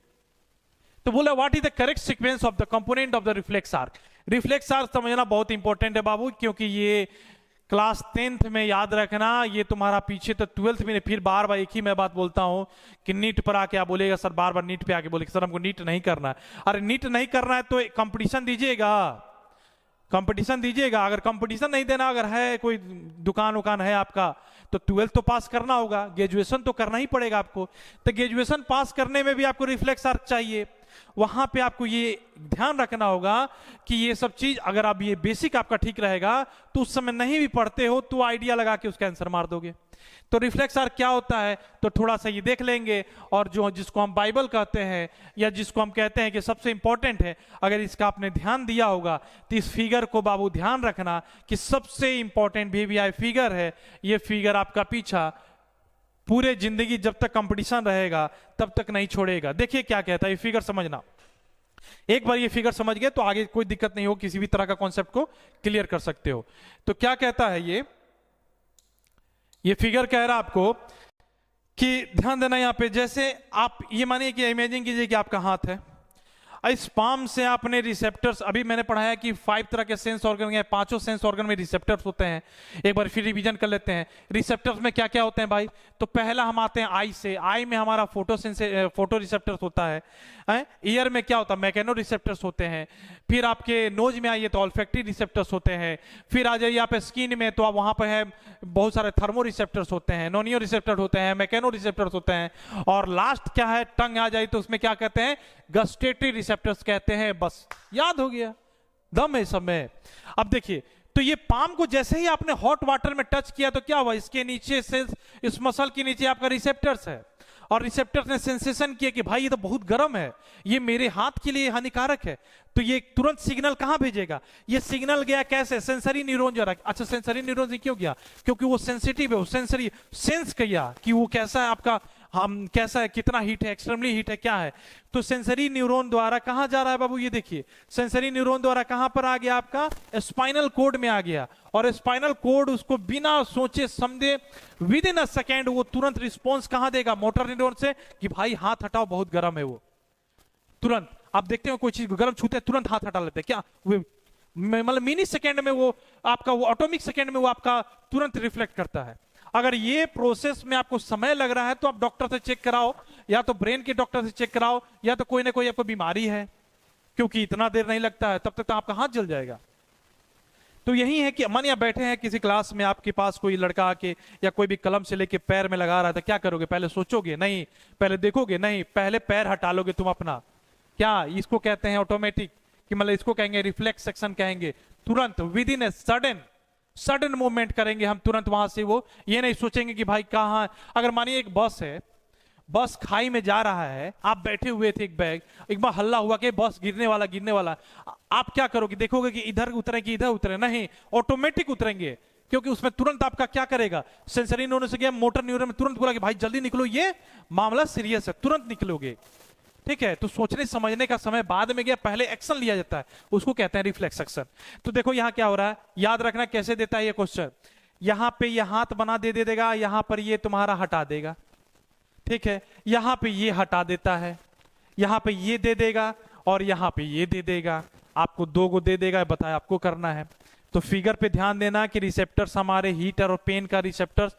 तो बोला what is the correct sequence of the component of the reflex arc. Reflex arc समझना बहुत इंपॉर्टेंट है बाबू, क्योंकि ये क्लास 10th में याद रखना, ये तुम्हारा पीछे तो 12th में, फिर बार बार एक ही मैं बात बोलता हूं कि नीट पर आके आप बोलेगा सर, बार बार नीट पे आके बोलेगा सर हमको नीट नहीं करना है। अरे नीट नहीं करना है तो कंपटीशन दीजिएगा, कंपटीशन दीजिएगा। अगर कंपटीशन नहीं देना, अगर है कोई दुकान उकान है आपका, तो 12th तो पास करना होगा, ग्रेजुएशन तो करना ही पड़ेगा आपको। तो ग्रेजुएशन पास करने में भी आपको रिफ्लेक्स आर्क चाहिए। वहां पे आपको ये ध्यान रखना होगा कि ये सब चीज अगर आप ये बेसिक आपका ठीक रहेगा तो उस समय नहीं भी पढ़ते हो तो आइडिया लगा के उसका आंसर मार दोगे। तो रिफ्लेक्स आर्क क्या होता है तो थोड़ा सा ये देख लेंगे, और जो जिसको हम बाइबल कहते हैं या जिसको हम कहते हैं कि सबसे इंपॉर्टेंट है, अगर इसका आपने ध्यान दिया होगा तो इस फिगर को बाबू ध्यान रखना कि सबसे इंपॉर्टेंट VVI फिगर है। ये फिगर आपका पीछा पूरे जिंदगी जब तक कंपटीशन रहेगा तब तक नहीं छोड़ेगा। देखिए क्या कहता है ये फिगर, समझना। एक बार ये फिगर समझ गए तो आगे कोई दिक्कत नहीं हो, किसी भी तरह का कॉन्सेप्ट को क्लियर कर सकते हो। तो क्या कहता है ये फिगर कह रहा है आपको कि ध्यान देना यहां पे, जैसे आप ये मानिए कि इमेजिन कीजिए कि आपका हाथ है, इस पाम से आपने रिसेप्टर्स, अभी मैंने पढ़ाया कि 5 तरह के सेंस ऑर्गन है, 5 सेंस ऑर्गन में रिसेप्टर्स होते हैं। एक बार फिर रिवीजन कर लेते हैं, रिसेप्टर्स में क्या क्या होते हैं भाई। तो पहला हम आते हैं आई से, आई में हमारा फोटो रिसेप्टर्स होता है। ईयर में क्या होता है, मैकेनो रिसेप्टर्स होते हैं। फिर आपके नोज में आइए तो ऑल्फैक्टरी रिसेप्टर्स होते हैं। फिर आ जाइए आप स्किन में तो आप वहां पर है बहुत सारे थर्मो रिसेप्टर्स होते हैं, नोनियो रिसेप्टर होते हैं, मैकेनो रिसेप्टर्स होते हैं। और लास्ट क्या है, टंग आ जाए तो उसमें क्या कहते हैं, गस्टेटरी रिसेप्टर्स कहते हैं। बस याद हो गया, दम है सब में। अब देखिए, तो ये पाम को जैसे ही आपने हॉट वाटर में टच किया तो क्या हुआ, इसके नीचे से, इस मसल के नीचे आपका रिसेप्टर्स है, और रिसेप्टर्स ने सेंसेशन किया कि भाई ये तो बहुत गर्म है, ये मेरे हाथ के लिए हानिकारक है। तो ये तुरंत सिग्नल कहां भेजेगा, ये सिग्नल गया कैसे, सेंसरी न्यूरॉन जरा। अच्छा, सेंसरी न्यूरॉन क्यों गया, क्योंकि वो सेंसिटिव है, वो सेंसरी सेंस किया कि वो कैसा है आपका, हम कैसा है, कितना हीट है, एक्सट्रीमली हीट है, क्या है। तो सेंसरी न्यूरॉन द्वारा कहां जा रहा है बाबू, ये देखिए, सेंसरी न्यूरॉन द्वारा कहां पर आ गया, आपका स्पाइनल कोड में आ गया। और स्पाइनल कोड उसको बिना सोचे समझे विद इन अ सेकेंड वो तुरंत रिस्पॉन्स कहां देगा, मोटर न्यूरॉन से, कि भाई हाथ हटाओ बहुत गर्म है। वो तुरंत आप देखते हो कोई चीज गर्म छूते हैं तुरंत हाथ हटा लेते हैं, क्या मतलब मिनी सेकेंड में वो आपका, वो ऑटोमिक सेकेंड में वो आपका तुरंत रिफ्लेक्ट करता है। अगर ये प्रोसेस में आपको समय लग रहा है तो आप डॉक्टर से चेक कराओ, या तो ब्रेन के डॉक्टर से चेक कराओ, या तो कोई ना कोई आपको बीमारी है, क्योंकि इतना देर नहीं लगता है, तब तक तो आपका हाथ जल जाएगा। तो यही है कि मानिए बैठे हैं किसी क्लास में, आपके पास कोई लड़का आके या कोई भी कलम से लेके पैर में लगा रहा था, क्या करोगे? पहले सोचोगे? नहीं। पहले देखोगे? नहीं। पहले पैर हटा लोगे तुम अपना। क्या इसको कहते हैं ऑटोमेटिक, कि मतलब इसको कहेंगे रिफ्लेक्स एक्शन कहेंगे। तुरंत with in a sudden movement करेंगे हम तुरंत वहां से। वो ये नहीं सोचेंगे कि भाई कहाँ। अगर मानिए एक बस है, बस खाई में जा रहा है, आप बैठे हुए थे, एक बार हल्ला हुआ कि बस गिरने वाला, आप क्या करोगे? देखोगे कि इधर उतरे कि इधर उतरे? नहीं, ऑटोमेटिक उतरेंगे, क्योंकि उसमें तुरंत आपका क्या करेगा, सेंसरी न्यूरॉन से गया मोटर न्यूरॉन में तुरंत बोला कि भाई जल्दी निकलो, ये मामला सीरियस है, तुरंत निकलोगे। ठीक है, तो सोचने समझने का समय बाद में गया, पहले एक्शन लिया जाता है, उसको कहते हैं रिफ्लेक्स एक्शन। तो देखो यहां क्या हो रहा है, याद रखना कैसे देता है ये क्वेश्चन। यहां पे ये हाथ बना दे देगा, यहां पर ये तुम्हारा हटा देगा। ठीक है, यहां पे ये हटा देता है, यहां पे ये दे देगा, और यहां पे ये दे देगा। आपको दो को दे देगा, बताया आपको करना है। तो फिगर पे ध्यान देना कि रिसेप्टर्स हमारे हीट और पेन का रिसेप्टर्स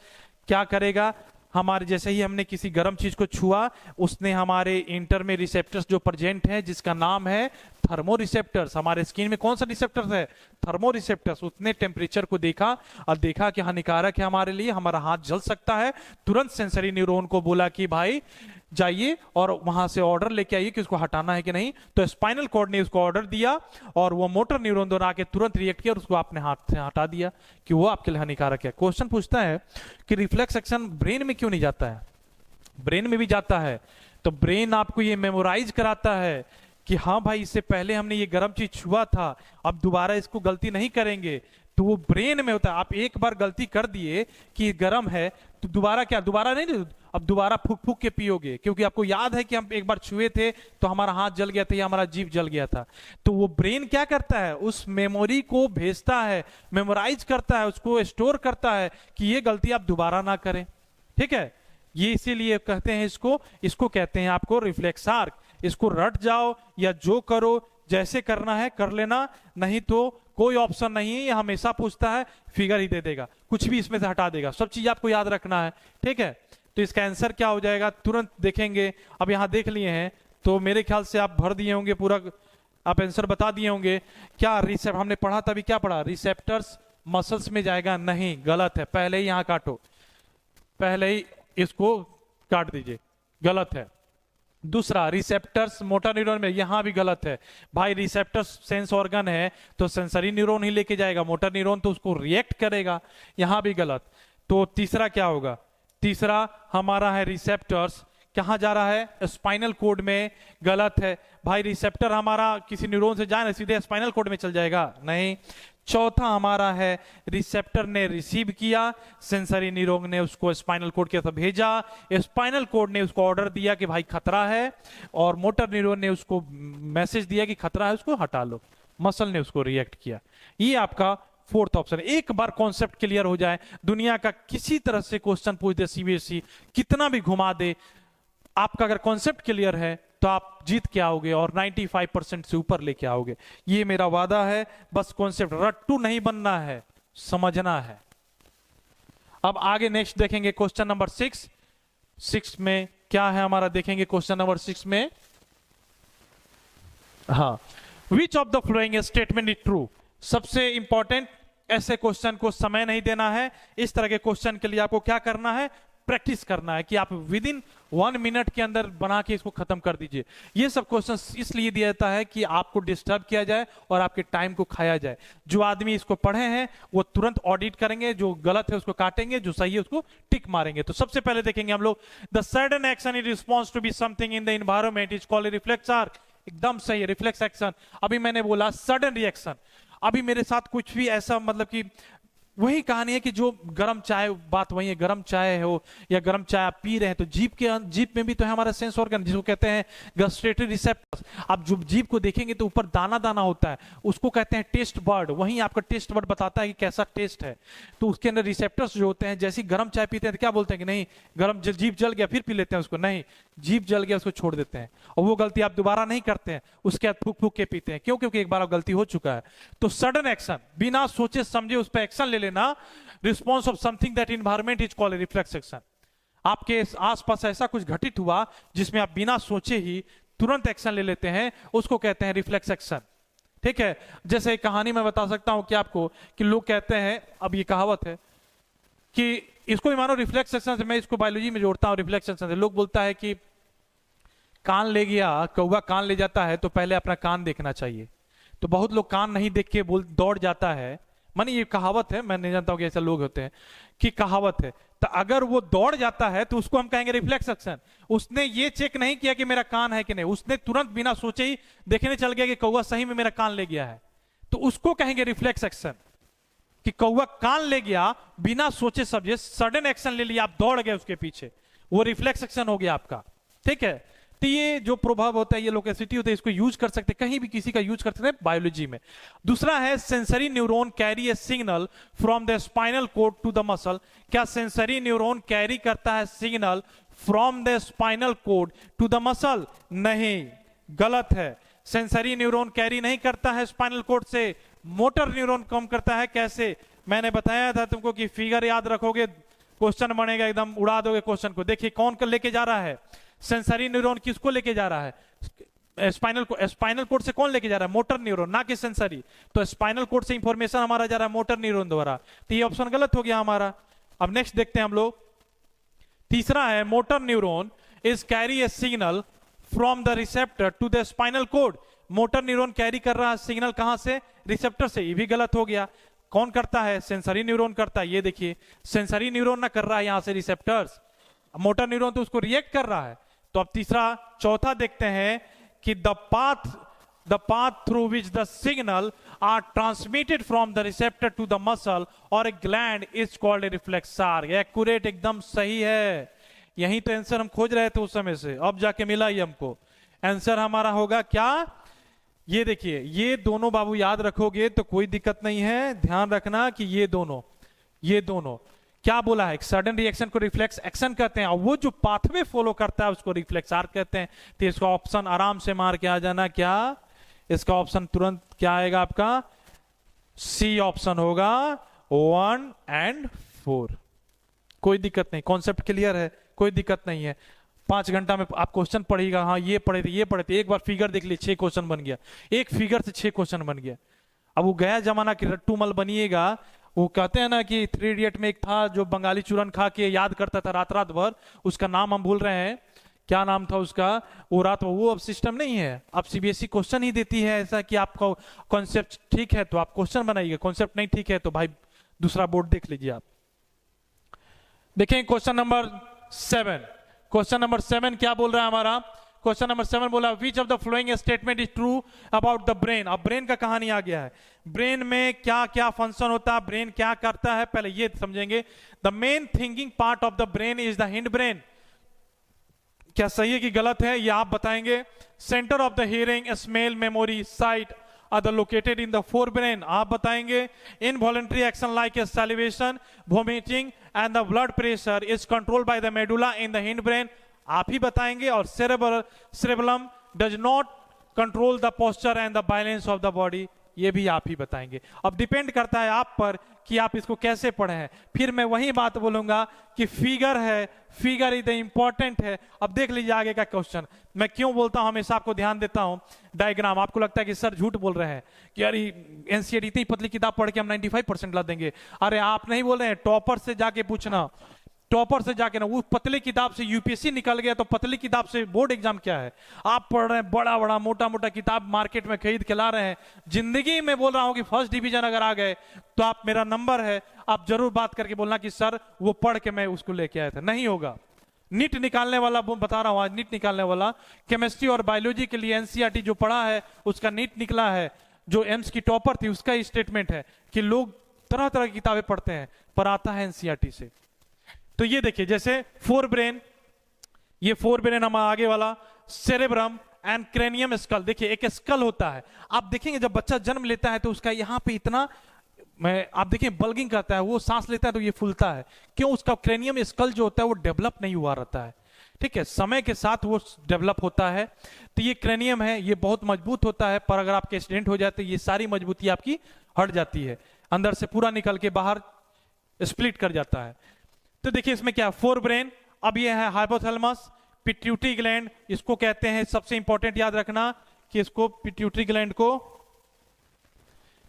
क्या करेगा, हमारे जैसे ही हमने किसी गर्म चीज को छुआ, उसने हमारे इंटर में रिसेप्टर्स जो प्रेजेंट है, जिसका नाम है थर्मो रिसेप्टर्स। हमारे स्किन में कौन सा रिसेप्टर्स है? Thermo receptors. उसने टेम्परेचर को देखा और देखा कि हानिकारक है हमारे लिए, हमारा हाथ जल सकता है। तुरंत सेंसरी न्यूरॉन को बोला कि भाई जाइए और वहां से ऑर्डर लेके आइए कि उसको हटाना है कि नहीं। तो स्पाइनल कॉर्ड ने उसको ऑर्डर दिया, और वो मोटर न्यूरॉन दोनों आके तुरंत रिएक्ट किया और उसको आपने हाथ से हटा दिया कि वो आपके लिए हानिकारक है। क्वेश्चन पूछता है कि रिफ्लेक्स एक्शन ब्रेन में क्यों नहीं जाता है? ब्रेन में भी जाता है। तो ब्रेन आपको ये मेमोराइज कराता है कि हाँ भाई, इससे पहले हमने ये गर्म चीज छुआ था, अब दोबारा इसको गलती नहीं करेंगे। तो वो ब्रेन में होता है। आप एक बार गलती कर दिए कि गर्म है, तो दोबारा क्या, दोबारा नहीं, अब दोबारा फूक फूक के पियोगे, क्योंकि आपको याद है कि हम एक बार छुए थे तो हमारा हाथ जल गया था या हमारा जीभ जल गया था। तो वो ब्रेन क्या करता है, उस मेमोरी को भेजता है, मेमोराइज करता है, उसको स्टोर करता है कि ये गलती आप दोबारा ना करें। ठीक है, ये इसीलिए कहते हैं इसको कहते हैं आपको रिफ्लेक्स आर्क। इसको रट जाओ या जो करो, जैसे करना है कर लेना, नहीं तो कोई ऑप्शन नहीं है। ये हमेशा पूछता है, फिगर ही दे देगा, कुछ भी इसमें से हटा देगा, सब चीज आपको याद रखना है। ठीक है, तो इसका आंसर क्या हो जाएगा तुरंत देखेंगे। अब यहां देख लिए हैं तो मेरे ख्याल से आप भर दिए होंगे पूरा, आप आंसर बता दिए होंगे। क्या रिसेप्ट हमने पढ़ा था, अभी क्या पढ़ा? रिसेप्टर्स मसल्स में जाएगा? नहीं, गलत है। पहले ही यहां काटो, पहले ही इसको काट दीजिए, गलत है। दूसरा, रिसेप्टर्स मोटर न्यूरॉन में, यहां भी गलत है भाई। रिसेप्टर्स सेंस ऑर्गन है तो सेंसरी न्यूरॉन ही लेके जाएगा, मोटर न्यूरॉन तो उसको रिएक्ट करेगा, यहां भी गलत। तो तीसरा क्या होगा? तीसरा हमारा है रिसेप्टर्स कहां जा रहा है? स्पाइनल कोड में, गलत है भाई। रिसेप्टर हमारा किसी न्यूरॉन से जाए ना सीधे स्पाइनल कोड में चल जाएगा? नहीं। चौथा हमारा है रिसेप्टर ने रिसीव किया, सेंसरी न्यूरॉन ने उसको स्पाइनल कोड के साथ भेजा, स्पाइनल कोड ने उसको ऑर्डर दिया कि भाई खतरा है, और मोटर न्यूरॉन ने उसको मैसेज दिया कि खतरा है, उसको हटा लो, मसल ने उसको रिएक्ट किया। ये आपका फोर्थ ऑप्शन है। एक बार कॉन्सेप्ट क्लियर हो जाए, दुनिया का किसी तरह से क्वेश्चन पूछ दे सीबीएसई, कितना भी घुमा दे, आपका अगर कॉन्सेप्ट क्लियर है तो आप जीत के आओगे और 95% से ऊपर लेके आओगे। ये मेरा वादा है। बस कॉन्सेप्ट रट्टू नहीं बनना है, समझना है। अब आगे नेक्स्ट देखेंगे क्वेश्चन नंबर 6 में क्या है हमारा, देखेंगे क्वेश्चन नंबर 6 में। हाँ, which of the following statement is true? सबसे इंपॉर्टेंट, ऐसे क्वेश्चन को समय नहीं देना है। इस तरह के क्वेश्चन के लिए आपको क्या करना है, प्रैक्टिस करना है कि आप विद इन 1 मिनट के अंदर बना के इसको खत्म कर दीजिए। ये सब क्वेश्चन इसलिए दिया जाता है कि आपको डिस्टर्ब किया जाए और आपके टाइम को खाया जाए। जो आदमी इसको पढ़े हैं वो तुरंत ऑडिट करेंगे, जो गलत है उसको काटेंगे, जो सही है उसको टिक मारेंगे। तो सबसे पहले देखेंगे हम लोग, the sudden action in response to be something in the environment is called reflex arc. एकदम सही है, रिफ्लेक्स एक्शन। अभी मैंने बोला सडन रिएक्शन। अभी मेरे साथ कुछ भी ऐसा, मतलब कि वही कहानी है कि जो गरम चाय, बात वही है, गरम चाय हो या गरम चाय आप पी रहे हैं, तो जीभ में भी तो है हमारा सेंस ऑर्गन, जिसको कहते हैं गस्ट्रेटरी रिसेप्टर्स। आप जो जीभ को देखेंगे तो ऊपर दाना दाना होता है, उसको कहते हैं टेस्ट बर्ड। वहीं आपका टेस्ट बर्ड बताता है कि कैसा टेस्ट है। तो उसके अंदर रिसेप्टर्स जो होते हैं, जैसे गरम चाय पीते हैं तो क्या बोलते हैं कि नहीं गरम, जीभ जल गया फिर पी लेते हैं उसको, नहीं, जीभ जल गया उसको छोड़ देते हैं। और वो गलती आप दोबारा नहीं करते हैं, उसके बाद फूक फूक के पीते हैं। क्यों? क्योंकि एक बार गलती हो चुका है। तो सडन एक्शन, बिना सोचे समझे उस पर एक्शन ले लेना, response of something that environment is called reflex action. आपके आसपास ऐसा कुछ घटित हुआ जिसमें आप बिना सोचे ही तुरंत एक्शन ले लेते हैं, उसको कहते हैं रिफ्लेक्स एक्शन। ठीक है, जैसे एक कहानी मैं बता सकता हूं कि आपको, कि लोग कहते हैं, अब ये कहावत है कि इसको भी मानो रिफ्लेक्स एक्शन से, मैं इसको बायोलॉजी में जोड़ता हूं रिफ्लेक्स एक्शन से। लोग बोलता है कि कान ले गया, कौवा कान ले जाता है तो पहले अपना कान देखना चाहिए। तो बहुत लोग कान नहीं देख के दौड़ जाता है, मानी ये कहावत है, मैं नहीं जानता हूं कि ऐसे लोग होते हैं कि कहावत है। तो अगर वो दौड़ जाता है तो उसको हम कहेंगे रिफ्लेक्स एक्शन। उसने ये चेक नहीं किया कि मेरा कान है कि नहीं, उसने तुरंत बिना सोचे ही देखने चल गया कि कौवा सही में मेरा कान ले गया है, तो उसको कहेंगे रिफ्लेक्स एक्शन। कि कौवा कान ले गया, बिना सोचे समझे सडन एक्शन ले लिया, आप दौड़ गए उसके पीछे, वो रिफ्लेक्स एक्शन हो गया आपका। ठीक है, तो ये जो प्रभाव होता है, ये लोकेसिटी होता है, इसको यूज कर सकते हैं, कहीं भी किसी का यूज कर सकते हैं बायोलॉजी में। दूसरा है sensory neuron carry a signal from the spinal cord to the muscle. क्या सेंसरी न्यूरॉन कैरी करता है signal from the spinal cord to the muscle? नहीं, गलत है। सेंसरी न्यूरॉन कैरी नहीं करता है स्पाइनल कोड से, मोटर न्यूरॉन कम करता है। कैसे? मैंने बताया था तुमको कि फिगर याद रखोगे, क्वेश्चन बनेगा, एकदम उड़ा दोगे क्वेश्चन को। देखिए कौन कर लेके जा रहा है, सेंसरी न्यूरॉन किसको लेके जा रहा है? स्पाइनल कोड से कौन लेके जा रहा है? मोटर न्यूरॉन, ना कि सेंसरी। तो स्पाइनल कोड से इंफॉर्मेशन हमारा जा रहा है मोटर न्यूरॉन द्वारा, तो ये ऑप्शन गलत हो गया हमारा। अब नेक्स्ट देखते हैं हम लोग, तीसरा है motor neuron is carry a signal from the receptor to the spinal cord. Motor neuron carry कर रहा है सिग्नल कहां से? रिसेप्टर से, ये भी गलत हो गया। कौन करता है? सेंसरी न्यूरॉन करता है। ये देखिए सेंसरी न्यूरॉन ना कर रहा है यहां से रिसेप्टर्स, मोटर न्यूरॉन तो उसको रिएक्ट कर रहा है। तो अब चौथा देखते हैं कि the path through which the signal are transmitted from the receptor to the muscle or a gland is called a reflexar। Accurate, एकदम सही है। यही तो आंसर हम खोज रहे थे उस समय से, अब जाके मिला ही हमको। आंसर हमारा होगा क्या? ये देखिए, ये दोनों बाबू याद रखोगे तो कोई दिक्कत नहीं है। ध्यान रखना कि ये दोनों क्या बोला है, सडन रिएक्शन को रिफ्लेक्स एक्शन कहते हैं, और वो जो पाथवे फॉलो करता है उसको रिफ्लेक्सार कहते हैं। तो इसका ऑप्शन आराम से मार के आ जाना, क्या इसका ऑप्शन तुरंत क्या आएगा आपका? सी ऑप्शन होगा 1 और 4। कोई दिक्कत नहीं, कॉन्सेप्ट क्लियर है, कोई दिक्कत नहीं है। 5 घंटा में आप क्वेश्चन पढ़ेगा, हाँ ये पढ़े थे, एक बार फिगर देख ली, 6 क्वेश्चन बन गया, एक फिगर से 6 क्वेश्चन बन गया। अब वो गया जमाना की रट्टूमल बनिएगा। वो कहते हैं ना कि 3 इडियट में एक था जो बंगाली चूरन खा के याद करता था रात रात भर, उसका नाम हम भूल रहे हैं, क्या नाम था उसका? वो अब सिस्टम नहीं है। अब सीबीएसई क्वेश्चन ही देती है ऐसा कि आपका कॉन्सेप्ट ठीक है तो आप क्वेश्चन बनाइएगा, कॉन्सेप्ट नहीं ठीक है तो भाई दूसरा बोर्ड देख लीजिए आप। देखें क्वेश्चन नंबर 7। क्वेश्चन नंबर 7 क्या बोल रहा है हमारा? क्वेश्चन नंबर 7 बोला which of the following statement is true about the brain. अब ब्रेन का कहानी आ गया है, ब्रेन में क्या क्या फंक्शन होता है, ब्रेन क्या करता है, पहले ये समझेंगे। The main thinking part of the brain is the hindbrain. क्या सही है कि गलत है, ये आप बताएंगे। Centre of the hearing, smell, memory, sight are located in the forebrain, आप बताएंगे। Involuntary action like a salivation, vomiting and the blood pressure is controlled by the medulla in the hindbrain, आप ही बताएंगे। और cerebellum does not control the posture and the balance of the body, ये भी आप ही बताएंगे। अब डिपेंड करता है आप पर कि आप इसको कैसे पढ़े हैं। फिर मैं वही बात बोलूंगा कि फिगर है, फिगर इज इंपॉर्टेंट है। अब देख लीजिए आगे का क्वेश्चन, मैं क्यों बोलता हूं, हमेशा आपको ध्यान देता हूं डायग्राम। आपको लगता है कि सर झूठ बोल रहे हैं कि यार एनसीईआरटी इतनी पतली किताब पढ़ के हम 95% ला देंगे। अरे आप नहीं बोल रहे हैं, टॉपर से जाके पूछना, टॉपर से जाके ना, वो पतली किताब से यूपीएससी निकल गया तो पतली किताब से बोर्ड एग्जाम क्या है? आप पढ़ रहे हैं बड़ा बड़ा मोटा मोटा किताब मार्केट में खरीद के ला रहे हैं। जिंदगी में बोल रहा हूं कि फर्स्ट डिवीजन अगर आ गए तो आप, मेरा नंबर है, आप जरूर बात करके बोलना कि सर वो पढ़ के मैं उसको लेके आया था। नहीं होगा। नीट निकालने वाला, बता रहा हूं आज, नीट निकालने वाला केमिस्ट्री और बायोलॉजी के लिए एनसीईआरटी जो पढ़ा है उसका नीट निकला है। जो एम्स की टॉपर थी उसका स्टेटमेंट है कि लोग तरह तरह की किताबें पढ़ते हैं पर आता है एनसीईआरटी से। तो ये देखिए जैसे फोर ब्रेन, ये फोर ब्रेन हमारा आगे वाला, सेरेब्रम एंड क्रेनियम स्कल। देखिए एक स्कल होता है, आप देखेंगे जब बच्चा जन्म लेता है तो उसका यहाँ पे इतना, आप देखिए बल्गिंग करता है, वो सांस लेता है तो ये फूलता है। क्यों? उसका क्रेनियम स्कल जो होता है वो डेवलप नहीं हुआ रहता है। ठीक है, समय के साथ वो डेवलप होता है। तो ये क्रेनियम है, ये बहुत मजबूत होता है, पर अगर आपके एक्सीडेंट हो जाए तो ये सारी मजबूती आपकी हट जाती है, अंदर से पूरा निकल के बाहर स्प्लिट कर जाता है। तो देखिए इसमें क्या, फोर ब्रेन, अब ये है हाइपोथैलेमस, पिट्यूटरी ग्लैंड, इसको कहते हैं, सबसे इंपॉर्टेंट याद रखना कि इसको पिट्यूटरी ग्लैंड को,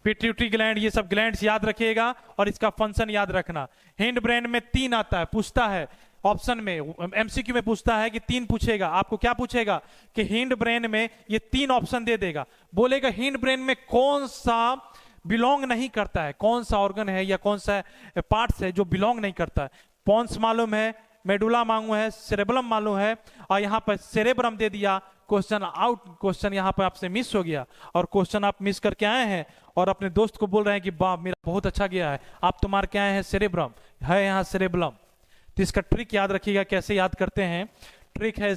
पिट्यूटरी ग्लैंड, ये सब ग्लैंड्स याद रखिएगा और इसका फंक्शन याद रखना। हिंड ब्रेन में 3 आता है, पूछता है ऑप्शन में, एमसीक्यू में पूछता है कि 3 पूछेगा आपको, क्या पूछेगा कि हिंड ब्रेन में ये 3 ऑप्शन दे देगा, बोलेगा हिंड ब्रेन में कौन सा बिलोंग नहीं करता है, कौन सा ऑर्गन है या कौन सा पार्ट्स है जो बिलोंग नहीं करता है। पॉन्स मालूम है, मेडुला मालूम है, सेरेबलम मालूम है, और यहां पर सेरेब्रम दे दिया, क्वेश्चन आउट, क्वेश्चन यहां पर आपसे मिस हो गया, और क्वेश्चन आप मिस करके आए हैं और अपने दोस्त को बोल रहे हैं कि वाह मेरा बहुत अच्छा गया है, आप तो मार के आए हैं सेरेब्रम, है यहाँ सेरेबलम। तो इसका ट्रिक याद रखिएगा, कैसे याद करते हैं, ट्रिक है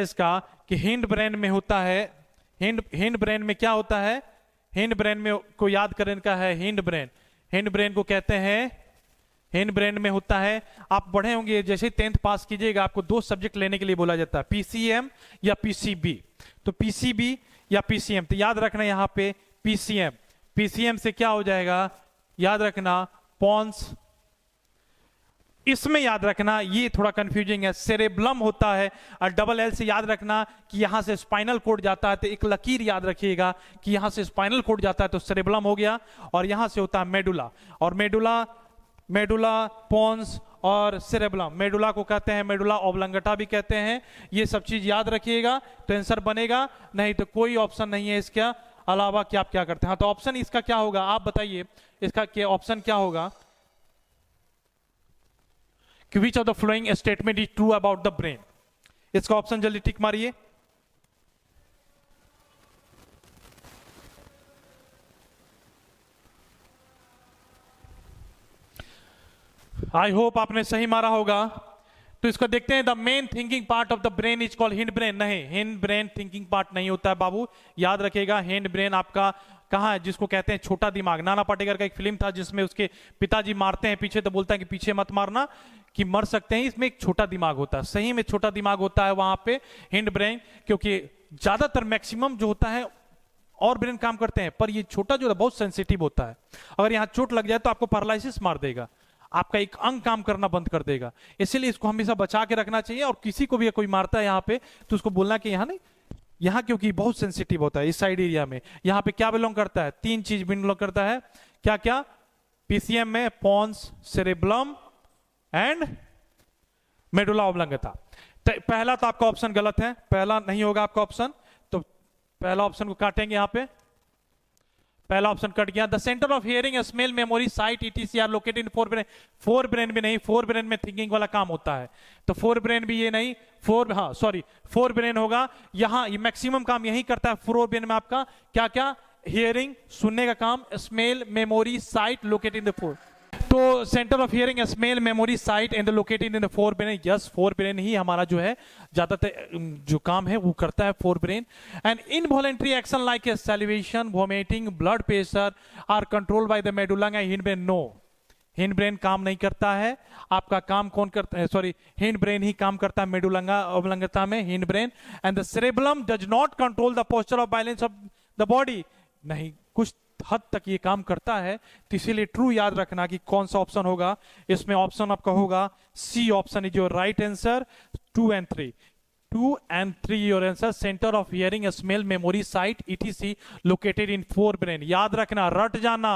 इसका कि हिंड ब्रेन में होता है, हिंड ब्रेन में क्या होता है, हिंड ब्रेन में को याद करने का है, हिंड ब्रेन को कहते हैं, हिंड ब्रेन में होता है, आप पढ़े होंगे जैसे 10th पास कीजिएगा आपको 2 सब्जेक्ट लेने के लिए बोला जाता है, पीसीएम या पीसीबी। तो पीसीबी या पीसीएम, तो याद रखना यहां पे पीसीएम से क्या हो जाएगा, याद रखना पॉन्स, इसमें याद रखना ये थोड़ा कंफ्यूजिंग है, सेरेब्लम होता है, और डबल एल से याद रखना कि यहां से स्पाइनल कोड जाता है, तो एक लकीर याद रखिएगा कि यहां से स्पाइनल कोड जाता है तो सेरेब्लम हो गया, और यहां से होता है मेडुला, और मेडुला पॉन्स और सेरेब्लम, मेडुला को कहते हैं मेडुला ऑब्लंगटा भी कहते हैं। ये सब चीज याद रखिएगा तो आंसर बनेगा, नहीं तो कोई ऑप्शन नहीं है इसका अलावा कि आप क्या करते हैं। हाँ, तो ऑप्शन इसका क्या होगा आप बताइए, इसका क्या ऑप्शन क्या होगा कि which of the following statement is true about the brain, इसका ऑप्शन जल्दी टिक मारिए। आई होप आपने सही मारा होगा। तो इसको देखते हैं, the main thinking part of the brain is called hind brain, नहीं हिंड ब्रेन थिंकिंग पार्ट नहीं होता है बाबू, याद रखिएगा। हिंड ब्रेन आपका कहाँ है, जिसको कहते हैं छोटा दिमाग। नाना पाटेकर का एक फिल्म था जिसमें उसके पिताजी मारते हैं पीछे, तो बोलता है कि पीछे मत मारना कि मर सकते हैं, इसमें एक छोटा दिमाग होता है, सही में छोटा दिमाग होता है वहां पे हिंड ब्रेन, क्योंकि ज्यादातर मैक्सिमम जो होता है और ब्रेन काम करते हैं, पर ये छोटा जो है बहुत सेंसिटिव होता है, अगर यहाँ चोट लग जाए तो आपको पैरालिसिस मार देगा, आपका एक अंग काम करना बंद कर देगा, इसीलिए इसको हमेशा बचा के रखना चाहिए। और किसी को भी कोई मारता है यहाँ पे तो उसको बोलना कि यहाँ नहीं, यहाँ क्योंकि बहुत सेंसिटिव होता है इस साइड एरिया में, यहाँ पे क्या बिलोंग करता है, 3 चीज बिलोंग करता है, क्या क्या, पीसीएम में पॉन्स, सेरेब्लम एंड मेडुला ऑब्लंगता। पहला तो आपका ऑप्शन गलत है, पहला नहीं होगा आपका ऑप्शन, तो पहला ऑप्शन को काटेंगे यहाँ पे, पहला ऑप्शन कट गया। The centre of hearing, smell, memory, sight, etc are located in 4 brain, 4 brain भी नहीं, 4 ब्रेन में थिंकिंग वाला काम होता है, तो 4 ब्रेन भी ये नहीं, 4 ब्रेन होगा, यहां ये मैक्सिमम काम यही करता है 4 ब्रेन में आपका, क्या क्या, हियरिंग सुनने का काम, smell, memory, sight located in the 4, तो centre of hearing, smell, memory, sight and located in the 4 brain, yes 4 brain ही हमारा जो है ज्यादातर जो काम है वो करता है 4 brain. And involuntary action like salivation, vomiting, blood pressure are control by the medulla and hind brain, no hind brain काम नहीं करता है, आपका काम कौन करता है, सॉरी हिंड ब्रेन ही काम करता है मेडुला ऑब्लंगता में, hind brain. And the cerebrum does not control the posture of balance of the body, नहीं कुछ हद तक ये काम करता है, तो इसीलिए ट्रू याद रखना कि कौन सा ऑप्शन होगा इसमें, ऑप्शन आपका होगा C option is your right answer, 2 and 3 your answer, centre of hearing, smell, memory, sight, ETC located in 4 brain, याद रखना, रट जाना,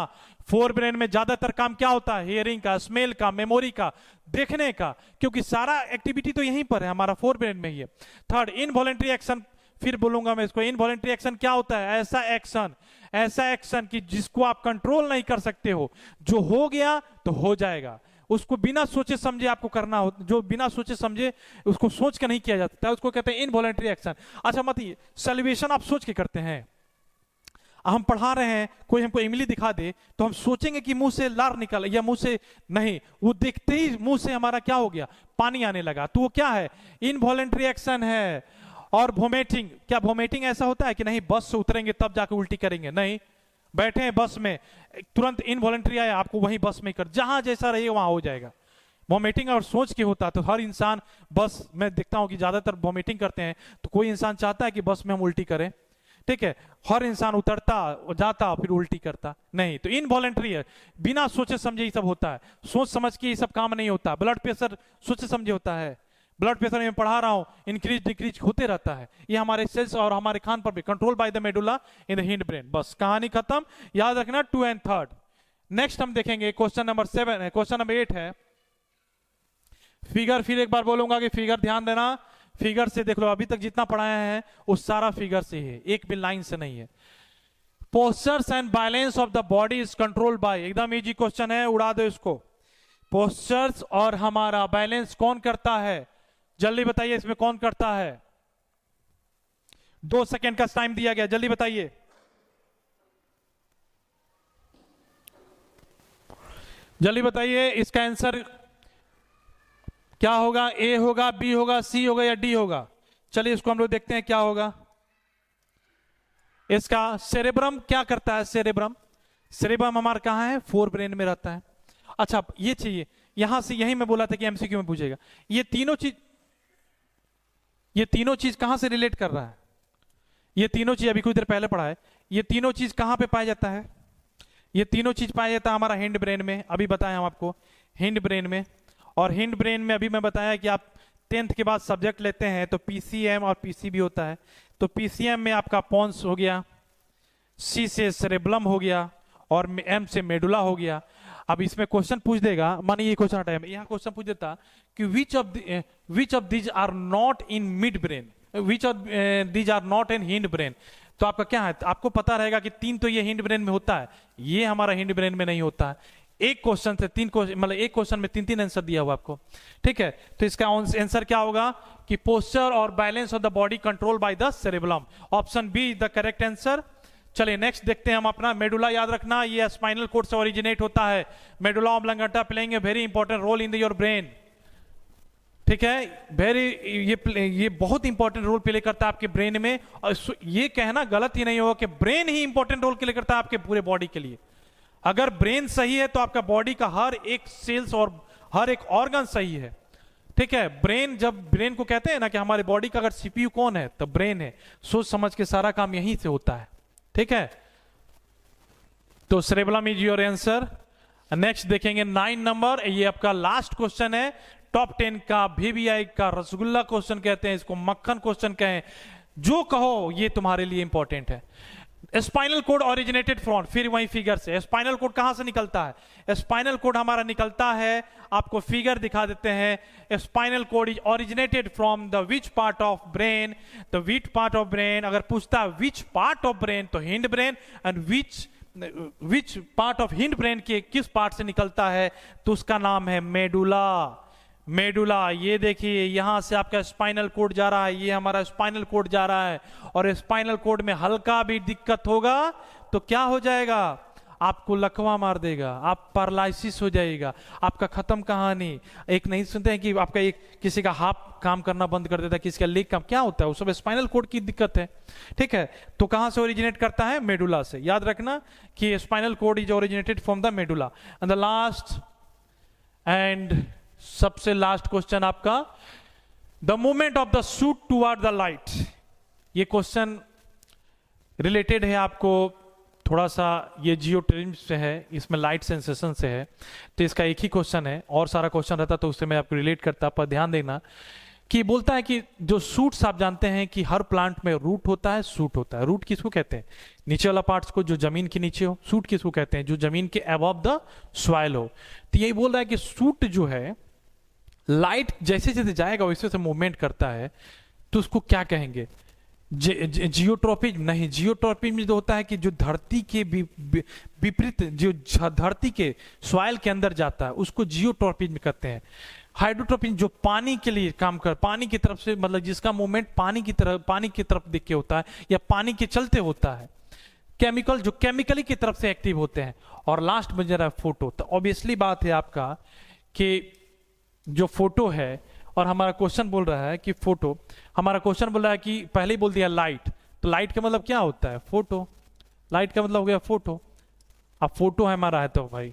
4 ब्रेन में ज्यादातर काम क्या होता है, हियरिंग का, स्मेल का, मेमोरी का, देखने का, क्योंकि सारा एक्टिविटी तो यहीं पर है हमारा 4 ब्रेन में ही है। थर्ड, इनवॉलेंट्री एक्शन, फिर बोलूंगा मैं इसको, इनवॉलेंट्री एक्शन क्या होता है, ऐसा एक्शन कि जिसको आप कंट्रोल नहीं कर सकते हो, जो हो गया तो हो जाएगा, उसको बिना सोचे समझे आपको करना हो, जो बिना सोचे समझे उसको सोच के नहीं किया जाता है, उसको कहते हैं इनवॉलेंट्री एक्शन। अच्छा मत ये सैल्वेशन आप सोच के करते हैं, हम पढ़ा रहे हैं, कोई हमको इमली दिखा दे तो हम सोचेंगे कि मुंह से लार निकल, या मुंह से नहीं, वो देखते ही मुंह से हमारा क्या हो गया, पानी आने लगा, तो वो क्या है, इनवॉलेंट्री एक्शन है। और वोमिटिंग, क्या वोमिटिंग ऐसा होता है कि नहीं बस से उतरेंगे तब जाकर उल्टी करेंगे, नहीं, बैठे हैं बस में तुरंत इनवॉलेंट्री आया आपको वहीं बस में कर, जहां जैसा रहेगा वहां हो जाएगा। वोमिटिंग और सोच के होता है, तो हर इंसान बस में देखता हूं कि ज्यादातर वोमिटिंग करते हैं, तो कोई इंसान चाहता है कि बस में हम उल्टी करें, ठीक है, हर इंसान उतरता जाता फिर उल्टी करता नहीं, तो इनवॉलेंट्री है, बिना सोचे समझे ये सब होता है, सोच समझ के ये सब काम नहीं होता। ब्लड प्रेशर सोचे समझे होता है, ब्लड प्रेशर में पढ़ा रहा हूं इंक्रीज डिक्रीज होते रहता है, ये हमारे सेल्स और हमारे खान पर भी control by the medulla in the hind brain. बस कहानी खत्म, याद रखना 2 and 3। नेक्स्ट हम देखेंगे क्वेश्चन नंबर 7 है, क्वेश्चन नंबर 8 है फिगर। फिर एक बार बोलूंगा कि फिगर ध्यान देना, फिगर से देख लो, अभी तक जितना पढ़ाया है वो सारा फिगर से है, एक भी लाइन से नहीं है। Postures and balance of the body is controlled bye, एकदम इजी क्वेश्चन है, उड़ा दो इसको। पोस्चर्स और हमारा बैलेंस कौन करता है, जल्दी बताइए इसमें कौन करता है? 2 सेकेंड का टाइम दिया गया, जल्दी बताइए। जल्दी बताइए इसका आंसर क्या होगा, ए होगा, बी होगा, सी होगा या डी होगा? चलिए इसको हम लोग देखते हैं क्या होगा। इसका सेरेब्रम क्या करता है? सेरेब्रम, सेरेब्रम हमारा कहां है? फोर ब्रेन में रहता है। अच्छा ये चाहिए, यहां से यही मैं बोला था कि एमसीक्यू में पूछेगा। ये तीनों चीज कहां से रिलेट कर रहा है? ये तीनों चीज अभी कुछ देर पहले पढ़ा है, ये तीनों चीज कहां पे पाया जाता है? ये तीनों चीज पाया जाता है हमारा हिंड ब्रेन में, अभी बताया हम आपको, हिंड ब्रेन में। और हिंड ब्रेन में अभी मैं बताया कि आप 10th के बाद सब्जेक्ट लेते हैं तो पीसीएम और पीसीबी होता है। तो पीसीएम में आपका पॉन्स हो गया, सी से सेरेब्लम हो गया और एम से मेडुला हो गया। अब इसमें क्वेश्चन पूछ देगा, मानिए ये क्वेश्चन हटाया, यहाँ क्वेश्चन पूछ देता कि which of these are not in mid brain, which of these are not in hind brain. तो आपका क्या है, आपको पता रहेगा कि 3 तो ये हिंड ब्रेन में होता है, ये हमारा हिंड ब्रेन में नहीं होता है। एक क्वेश्चन से 3 क्वेश्चन, मतलब एक क्वेश्चन में 3 आंसर दिया हुआ आपको, ठीक है। तो इसका आंसर क्या होगा कि पोस्चर और balance of the body control by the cerebrum, option B is the correct answer. चलिए नेक्स्ट देखते हैं हम अपना मेडुला। याद रखना ये स्पाइनल कोड से ओरिजिनेट होता है। Medulla oblongata playing a very important role in your brain, ठीक है, ये बहुत इंपॉर्टेंट रोल प्ले करता है आपके ब्रेन में। और ये कहना गलत ही नहीं होगा कि ब्रेन ही इंपॉर्टेंट रोल प्ले करता है आपके पूरे बॉडी के लिए। अगर ब्रेन सही है तो आपका बॉडी का हर एक सेल्स और हर एक ऑर्गन सही है, ठीक है। ब्रेन, जब ब्रेन को कहते हैं ना कि हमारे बॉडी का अगर सीपीयू कौन है तो ब्रेन है, सोच समझ के सारा काम यहीं से होता है, ठीक है। तो cerebrum is your answer. Next देखेंगे 9 नंबर, ये आपका लास्ट क्वेश्चन है टॉप 10 का, VVI का रसगुल्ला क्वेश्चन कहते हैं इसको, मक्खन क्वेश्चन कहें, जो कहो ये तुम्हारे लिए इंपॉर्टेंट है। स्पाइनल कोड ओरिजिनेटेड फ्रॉम, फिर वही फिगर से स्पाइनल कोड कहां से निकलता है? स्पाइनल कोड हमारा निकलता है, आपको फिगर दिखा देते हैं। Spinal cord is originated from the which part of brain, the which part of brain. अगर पूछता है विच पार्ट ऑफ ब्रेन तो hind brain, and which part of hind brain के किस पार्ट से निकलता है तो उसका नाम है मेडुला। मेडुला, ये देखिए यहां से आपका स्पाइनल कोड जा रहा है, ये हमारा स्पाइनल कोड जा रहा है। और स्पाइनल कोड में हल्का भी दिक्कत होगा तो क्या हो जाएगा? आपको लकवा मार देगा, आप पैरालिसिस हो जाएगा, आपका खत्म कहानी। एक नहीं सुनते हैं कि आपका एक किसी का हाथ काम करना बंद कर देता है, किसी का लेग काम, क्या होता है वो सब स्पाइनल कोड की दिक्कत है, ठीक है। तो कहां से ओरिजिनेट करता है? मेडुला से। याद रखना कि spinal cord is originated from the medulla. And the last and सबसे लास्ट क्वेश्चन आपका, the movement of the suit toward the light. ये क्वेश्चन रिलेटेड है आपको थोड़ा सा, ये जियोट्रिम से है, इसमें लाइट सेंसेशन से है, तो इसका एक ही क्वेश्चन है, और सारा क्वेश्चन रहता तो उससे मैं आपको रिलेट करता। पर ध्यान देना कि बोलता है कि जो सूट्स, आप जानते हैं कि हर प्लांट में रूट होता है, सूट होता है। रूट किसको कहते हैं? नीचे वाला पार्ट्स को, जो जमीन के नीचे हो। सूट किसको कहते हैं? जो जमीन के अबव द सॉइल हो। तो यही बोल रहा है कि सूट जो है, लाइट जैसे जैसे जाएगा वैसे वैसे मूवमेंट करता है, तो उसको क्या कहेंगे? जियोट्रोपिज्म नहीं, जियोट्रोपिज्म जो होता है कि जो धरती के विपरीत, जो धरती के सॉइल के अंदर जाता है उसको जियोट्रोपिज्म कहते हैं। हाइड्रोट्रोपिज्म जो पानी के लिए काम कर, पानी की तरफ से, मतलब जिसका मूवमेंट पानी की तरफ दिख के होता है या पानी के चलते होता है। केमिकल, जो केमिकली की तरफ से एक्टिव होते हैं। और लास्ट में जरा फोटो, तो ऑब्वियसली बात है आपका कि जो फोटो है, और हमारा क्वेश्चन बोल रहा है कि फोटो, हमारा क्वेश्चन बोल रहा है कि पहले ही बोल दिया लाइट, तो लाइट का मतलब क्या होता है? फोटो। लाइट का मतलब हो गया फोटो। अब फोटो है हमारा है तो भाई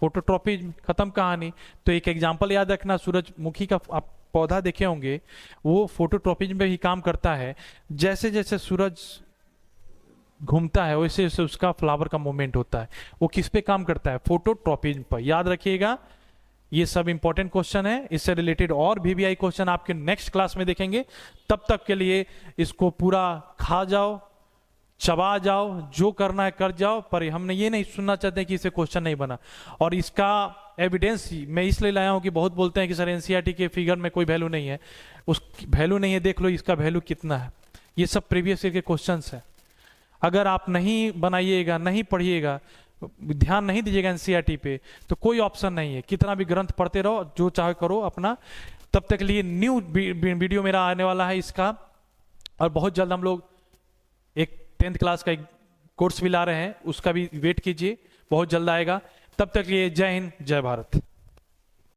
फोटोट्रोपिज्म, खत्म कहानी। तो एक एग्जांपल याद रखना, सूरजमुखी का आप पौधा देखे होंगे, वो फोटोट्रोपिज्म पे ही काम करता है। जैसे जैसे सूरज घूमता है वैसे वैसे उसका फ्लावर का मूवमेंट होता है। वो किस पे काम करता है? फोटोट्रॉपिज्म पर। याद रखिएगा, ये सब इंपॉर्टेंट क्वेश्चन है। इससे रिलेटेड और वीवीआई क्वेश्चन आपके नेक्स्ट क्लास में देखेंगे। तब तक के लिए इसको पूरा खा जाओ, चबा जाओ, जो करना है कर जाओ, पर हमने ये नहीं सुनना चाहते कि इसे क्वेश्चन नहीं बना। और इसका एविडेंस मैं इसलिए लाया हूं कि बहुत बोलते हैं कि सर एनसीईआरटी के फिगर में कोई वैल्यू नहीं है। उस वैल्यू नहीं है, देख लो इसका वैल्यू कितना है। ये सब प्रीवियस ईयर के क्वेश्चंस हैं। अगर आप नहीं बनाइएगा, नहीं पढ़िएगा, ध्यान नहीं दीजिएगा एनसीईआरटी पे, तो कोई ऑप्शन नहीं है। कितना भी ग्रंथ पढ़ते रहो, जो चाहे करो अपना। तब तक के लिए न्यू वीडियो मेरा आने वाला है इसका, और बहुत जल्द हम लोग एक 10th क्लास का एक कोर्स भी ला रहे हैं, उसका भी वेट कीजिए, बहुत जल्द आएगा। तब तक के लिए जय हिंद, जय भारत।